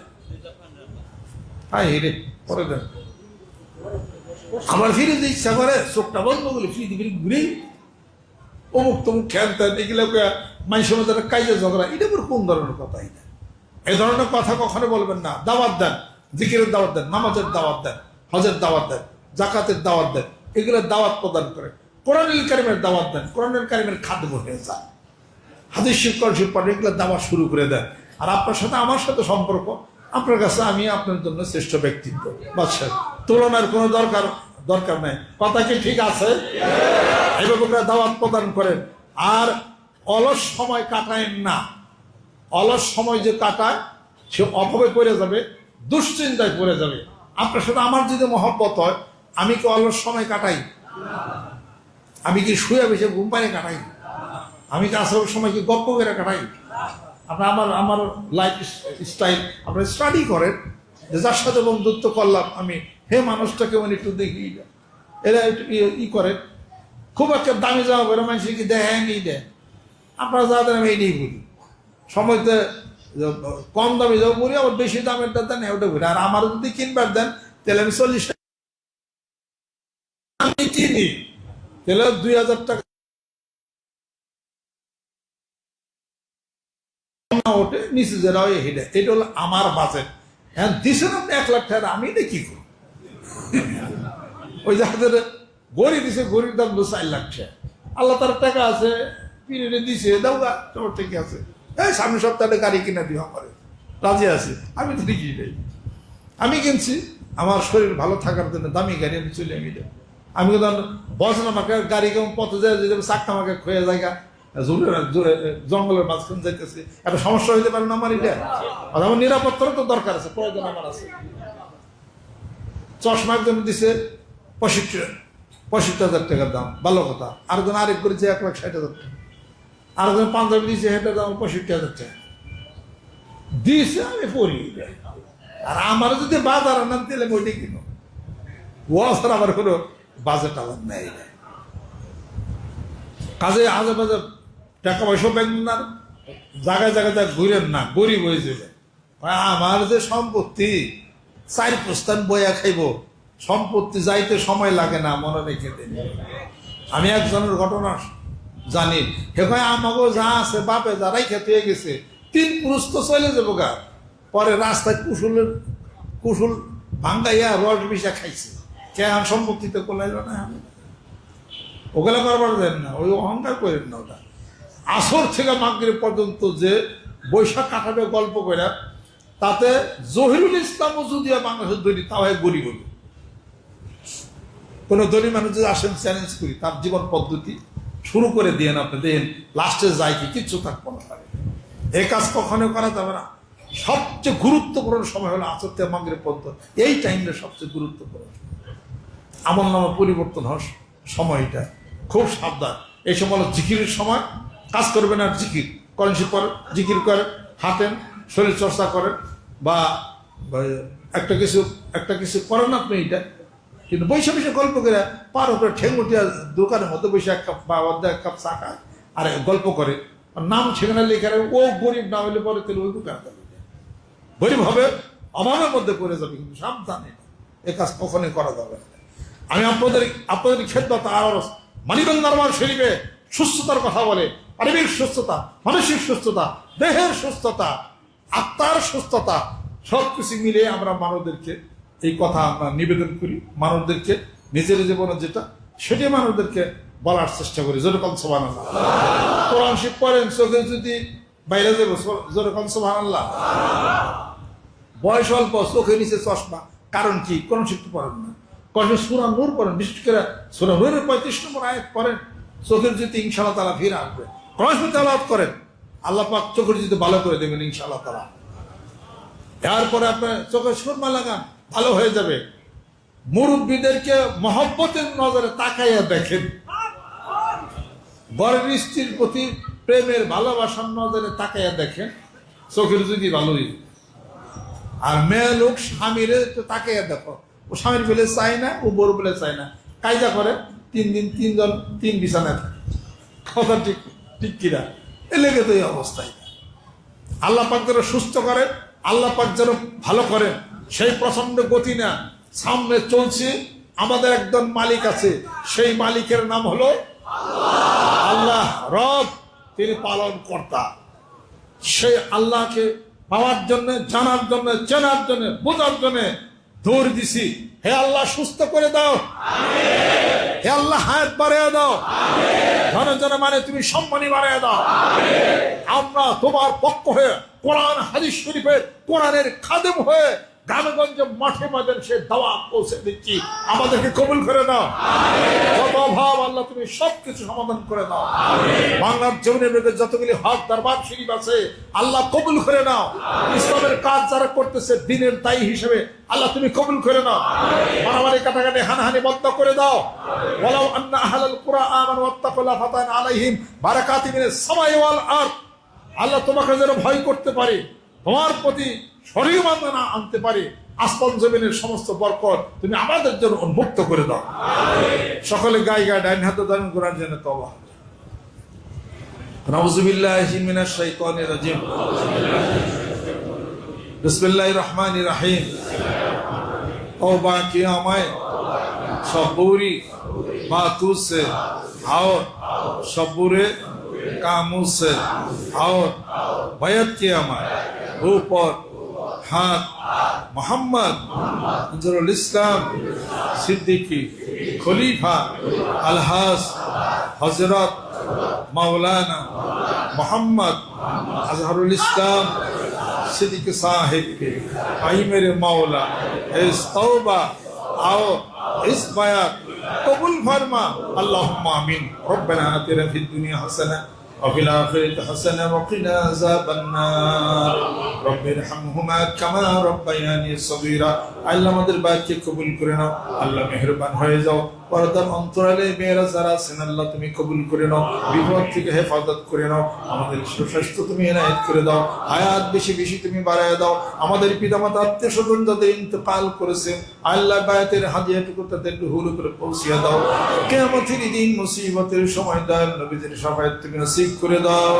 S1: হ্যাঁ রে পরে দেন। আমার ফিরে যে ইচ্ছা করে চোখটা বন্ধ করলে ফ্রি দিবেন ঘুরে অমুক তমুক খেলতেন এগুলো মানুষের মধ্যে কাজে ঝগড়া। এটা আবার কোন ধরনের কথা? এটা এই ধরনের কথা কখনো বলবেন না। দাওয়াত দেন, জিকিরের দাওয়াত দেন, নামাজের দাওয়াত দেন, হজের দাওয়াত দেন, জাকাতের দাওয়াত দেন, এগুলো দাওয়াত প্রদান করে। কোরআনুল কারীমের দাওয়াত দেন, কোরআনুল কারীমের খাদ্য হয়ে যায়। হাদিস শরীফ পড়ে এগুলো দাওয়াত শুরু করে দেন। আর আপনার সাথে আমার সাথে সম্পর্ক, আপনার কাছে আমি আপনার জন্য শ্রেষ্ঠ ব্যক্তিত্ব। বাদশা তুলনার কোনো দরকার নাই। কথা কি ঠিক আছে? এইভাবে দাওয়াত প্রদান করেন। আর অলস সময় কাটায়েন না। অলস সময় যে কাটায় সে অভাবে পড়ে যাবে, দুশ্চিন্তায় পড়ে যাবে। আপনার সাথে আমার যদি মহব্বত হয়, আমি কি অলস সময় কাটাই? আমি কি শুয়ে বসে ঘুম পাড়ে কাটাই? আমি কি আসল সময় কি গল্প করে কাটাই? আপনার আমার লাইফ স্টাইল আপনার স্টাডি করেন, যে যার সাথে বন্ধুত্ব করলাম আমি, হে মানুষটাকে মানে একটু দেখি, এরা একটু ই করেন। খুব একটা দামি যাওয়া করে মানুষ কি দেয় দেয়, আপনারা যা দেন আমি এই নিয়ে বলি। সময়তে কম দামে যাবো বলি, আবার বেশি দামেরটা দেন ওটা বলি। আর আমার যদি কিনবার দেন তাহলে আমি 40 টাকা আমি কিনি, তাহলে 2000 টাকা ওঠে, নিচে যারা হেঁটে। এটা হলো আমার বাজেট। হ্যাঁ দিছেন আপনি 1 লাখ টাকা, আমি এটা কি করি? ওই যাদের গড়ি দিছে, গড়ির দাম 4 লাখ টাকা। আল্লাহ তার টাকা আছে, পিরিয়ডে দিছে, দাও গা, তোমার ঠিকই আছে। এই সামনের সপ্তাহে গাড়ি কিনা দিও, আমার রাজি আছে। আমি তো ঠিকই নেই, আমি কিনছি আমার শরীর ভালো থাকার জন্য দামি গাড়ি আমি চলে আমি দেব। আমি কিন্তু বসনা আমাকে গাড়ি কেমন পথে যায়, চাকটা আমাকে খয়ে জায়গা জঙ্গলের মাঝখানে যাইতেছে, একটা সমস্যা হইতে পারে না আমার? এটা আমার নিরাপত্তারও তো দরকার আছে, প্রয়োজন আমার আছে। চশমা একজন দিছে 65, 65,000 টাকার দাম, ভালো কথা। আরেকজন আরেক করেছে 1,60,000 টাকা, আরেকজন পাঞ্জাবি দিয়েছে, সেটার দাম 65,000 টাকা দিয়েছে, আমি পড়ি। আর আমার যদি বাজার আনান দিলে ওইটাই কিনো, ও ছাড়া আমার কোনো বাজেট আমার নেই। কাজে আজে বাজে টাকা পয়সা ব্যাংক না, জায়গায় জায়গায় যা ঘুরেন না, গরিব হয়ে যাবে। আমার যে সম্পত্তি 4 প্রস্থান বইয়া খাইব, সম্পত্তি যাইতে সময় লাগে না, মনে রেখে দিন। আমি একজনের ঘটনা জানি, হে ভাই আমাকেও যা আছে বাপে যারাই খেতে হয়ে গেছে, 3 পুরুষ তো চলে যাবো গা, পরে রাস্তায় কুশুল ভাঙ্গাইয়া রস বিষা খাইছে, কেন সম্পত্তিতে কোলাইল না। ওগুলা করবার দেন না, ওই অহংকার করেন না। ওটা আসর থেকে মাগরিব পর্যন্ত যে বৈশাখ কাটাবে গল্প করে, তাতে জহিরুল ইসলামও যদি বাংলাদেশের দৈনিক, তাও গরিব হইল। কোন ধনী মানুষ যদি আসেন, চ্যালেঞ্জ করি, তার জীবন পদ্ধতি শুরু করে দিয়ে আপনি দেন, লাস্টে যায় কি কিচ্ছু থাকবো না। এই কাজ কখনো করা যাবে না। সবচেয়ে গুরুত্বপূর্ণ সময় হলো আসর থেকে মাগরিব পর্যন্ত, এই টাইমটা সবচেয়ে গুরুত্বপূর্ণ। আমল নামা পরিবর্তন হওয়ার সময়টা, খুব সাবধান। এই সময় হলো জিকিরের সময়, কাজ করবেন আর জিকির করেন, জিকির করেন, হাঁটেন, শরীর চর্চা করেন, বা একটা কিছু করেন আপনি। এইটা কিন্তু বৈশা বসে গল্প করে পার উপরে ঠেঙ্গুটিয়া দোকানের মধ্যে বসে 1 কাপ বা 1 কাপ চা খায় আর গল্প করে, নাম সেখানে লেখা, ও গরিব না হলে পরে তাহলে ওই দোকান গরিব হবে, অভাবের মধ্যে পড়ে যাবে। কিন্তু সাবধানে এ কাজ কখনোই করা যাবে না। আমি আপনাদের খেদমত আর মানিকগঞ্জ দরবার শরীফে সুস্থতার কথা বলে, পারিবারিক সুস্থতা, মানসিক সুস্থতা, দেহের সুস্থতা, আত্মার সুস্থতা, সবকিছু মিলে আমরা মানবদেরকে এই কথা আমরা নিবেদন করি। মানবদেরকে নিজের জীবনে যেটা, সেটাই মানবদেরকে বলার চেষ্টা করি। যেরকম সুবহানাল্লাহ, কোরআন শিব পড়েন, চোখে যদি বাইরে যাবো, যেরকম সুবহানাল্লাহ। বয়স অল্প, চোখে নিচে চশমা, কারণ কি? কোরআন শিব পড়েন না। কখন সূরা নূর পড়েন, বিশেষ করে সূরা নূরের 35 নম্বর আয়াত পড়েন, চোখের যদি ইনশাআল্লাহ তাআলা ফিরে আসবে। কোরআন শরীফ তেলাওয়াত করেন, আল্লাহ পাক চোখের যদি ভালো করে দেবেন ইনশাআল্লাহ তাআলা। এরপরে আপনার চোখে সুরমা লাগান, ভালো হয়ে যাবে। মুরব্বীদেরকে মহব্বতের নজরে তাকাইয়া দেখেন, বরের স্ত্রীর প্রতি প্রেমের ভালোবাসার নজরে তাকাইয়া দেখেন, চোখের যদি ভালোই। আর মেয়ে লোক স্বামীর তাকাইয়া দেখো, ও স্বামীর বলে চাই না, ও বড় বলে চাই না, কায়দা করে 3 দিন 3 জন 3 বিছানায় থাকে। কথা ঠিক কিনা? এ লেগে তো এই অবস্থায়। আল্লাহ পাক যেন সুস্থ করেন, আল্লাহ পাক যেন ভালো করেন, সেই প্রচন্ড গতি না। সামনে চলছে, আমাদের একজন মালিক আছে, সেই মালিকের নাম হলো আল্লাহ রব, তিনি পালন কর্তা। সেই আল্লাহকে পাওয়ার জন্য, জানার জন্য, চেনার জন্য, বোঝার জন্য দৌড় দিছি। হে আল্লাহ সুস্থ করে দাও, হে আল্লাহ হায়াত বাড়িয়ে দাও, জনে জনে মানে তুমি সম্মানী বাড়িয়ে দাও। আমরা তোমার পক্ষ হয়ে কোরআন হাদিস শরীফের কোরআনের খাদেম হয়ে গ্রামেগঞ্জে মাঠে মাঝে সে দাওয়াত পৌঁছে দিচ্ছি। আমাদেরকে কবুল করে নাও। যত অভাব আল্লাহ তুমি সবকিছু সমাধান করে দাও। বাংলার জমিনের মধ্যে যতগুলি হক দরবার শরীফ আছে আল্লাহ কবুল করে নাও। ইসলামের কাজ যারা করতেছে দিনের দায়ী হিসেবে আল্লাহ তুমি কবুল করে নাও। মারামারি কাটাকাটি হানাহানি বন্ধ করে দাও। ওয়ালাউ আন্না আহলাল কুরআন আমানু ওয়াত্তাকু লাফাতানা আলাইহিম বারাকাতিন মিনাস সামাই ওয়াল আরদ। আল্লাহ তোমাকে যেন ভয় করতে পারে, তোমার প্রতি শরীর বান্ধনা আনতে পারে, আসমান জমিনের সমস্ত বরকত তুমি আমাদের জন্য উন্মুক্ত করে দাও। সকলে গায়ে গায়ে ডাইন হাতে দান করার জন্য তওবা। নাউযু বিল্লাহি মিনাশ শাইতানির রাজিম। বিসমিল্লাহির রহমানির রহিম। तौबा किया मैं सबूरी बातों से और सबूरे कामों से और बैत किया मैं ऊपर हाथ मोहम्मद अंजरुल इस्लाम सिद्दीकी खलीफा अलहास हजरत मौलाना मोहम्मद अजहरुल इस्लाम सिद्दीकी साहिब के आई मेरे मौला इस तौबा आओ इस बयात कबूल फरमा अल्लाहुम्मा आमीन। रब्बना आतिना फिद दुनिया हसना व फिल आखिरति हसना व क़िना अज़ाबन्नार रब्बिरहमहुमा कमा रब्बायानी सगीरा। আল্লাহ আমাদের বায়াতকে কবুল করে নাও। আল্লাহ মেহেরবান হয়ে যাও। পর্দার অন্তরালে মেয়েরা যারা আছেন আল্লাহ তুমি কবুল করে নাও, বিপদ থেকে হেফাজত করে নাও, আমাদের সুস্বাস্থ্য তুমি এনায়েত করে দাও, হায়াত বেশি বেশি তুমি বাড়ায় দাও। আমাদের পিতামাতা আত্মীয় স্বজন যাদের ইন্তেকাল করেছেন আল্লাহ বায়াতের হাদিয়াটুকু তাদের রুহুর উপরে পৌঁছিয়ে দাও। কিয়ামতের দিন মুসিবতের সময় দয়াল নবীদের শাফায়াত তুমি নসিব করে দাও।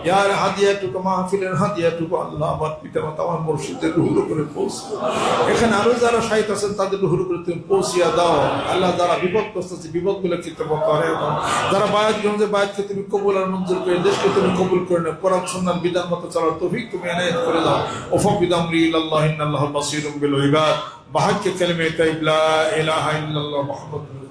S1: ইয়ার হাদিয়াটুকু মাহফিলের হাদিয়াটুকু আল্লাহ আমার পিতামাতা আমার মুর্শিদের রুহুর উপরে পৌঁছে, এখানে আরো যারা শাহিদ আছেন তাদের রুহুর উপরে তুমি পৌঁছিয়ে দাও। আল্লাহ যারা বিপদগ্রস্ত আছে বিপদগুলো চিত্তব করে দাও, যারা বায়াত গ্রহণে বায়াতকে তুমি কবুল আর মঞ্জুর করে দেশকে তুমি কবুল করে নাও, কোরআন সুন্নাহর বিধান মতো চলার তৌফিক তুমি এনায়েত করে দাও। ওয়াফাবিদ আমরি ইলাল্লাহি ইন্নাল্লাহু বাসীরুম বিল ইবাদ। বাহাক্কে কালিমে তাইয়্যিব লা ইলাহা ইল্লাল্লাহ মুহাম্মাদুর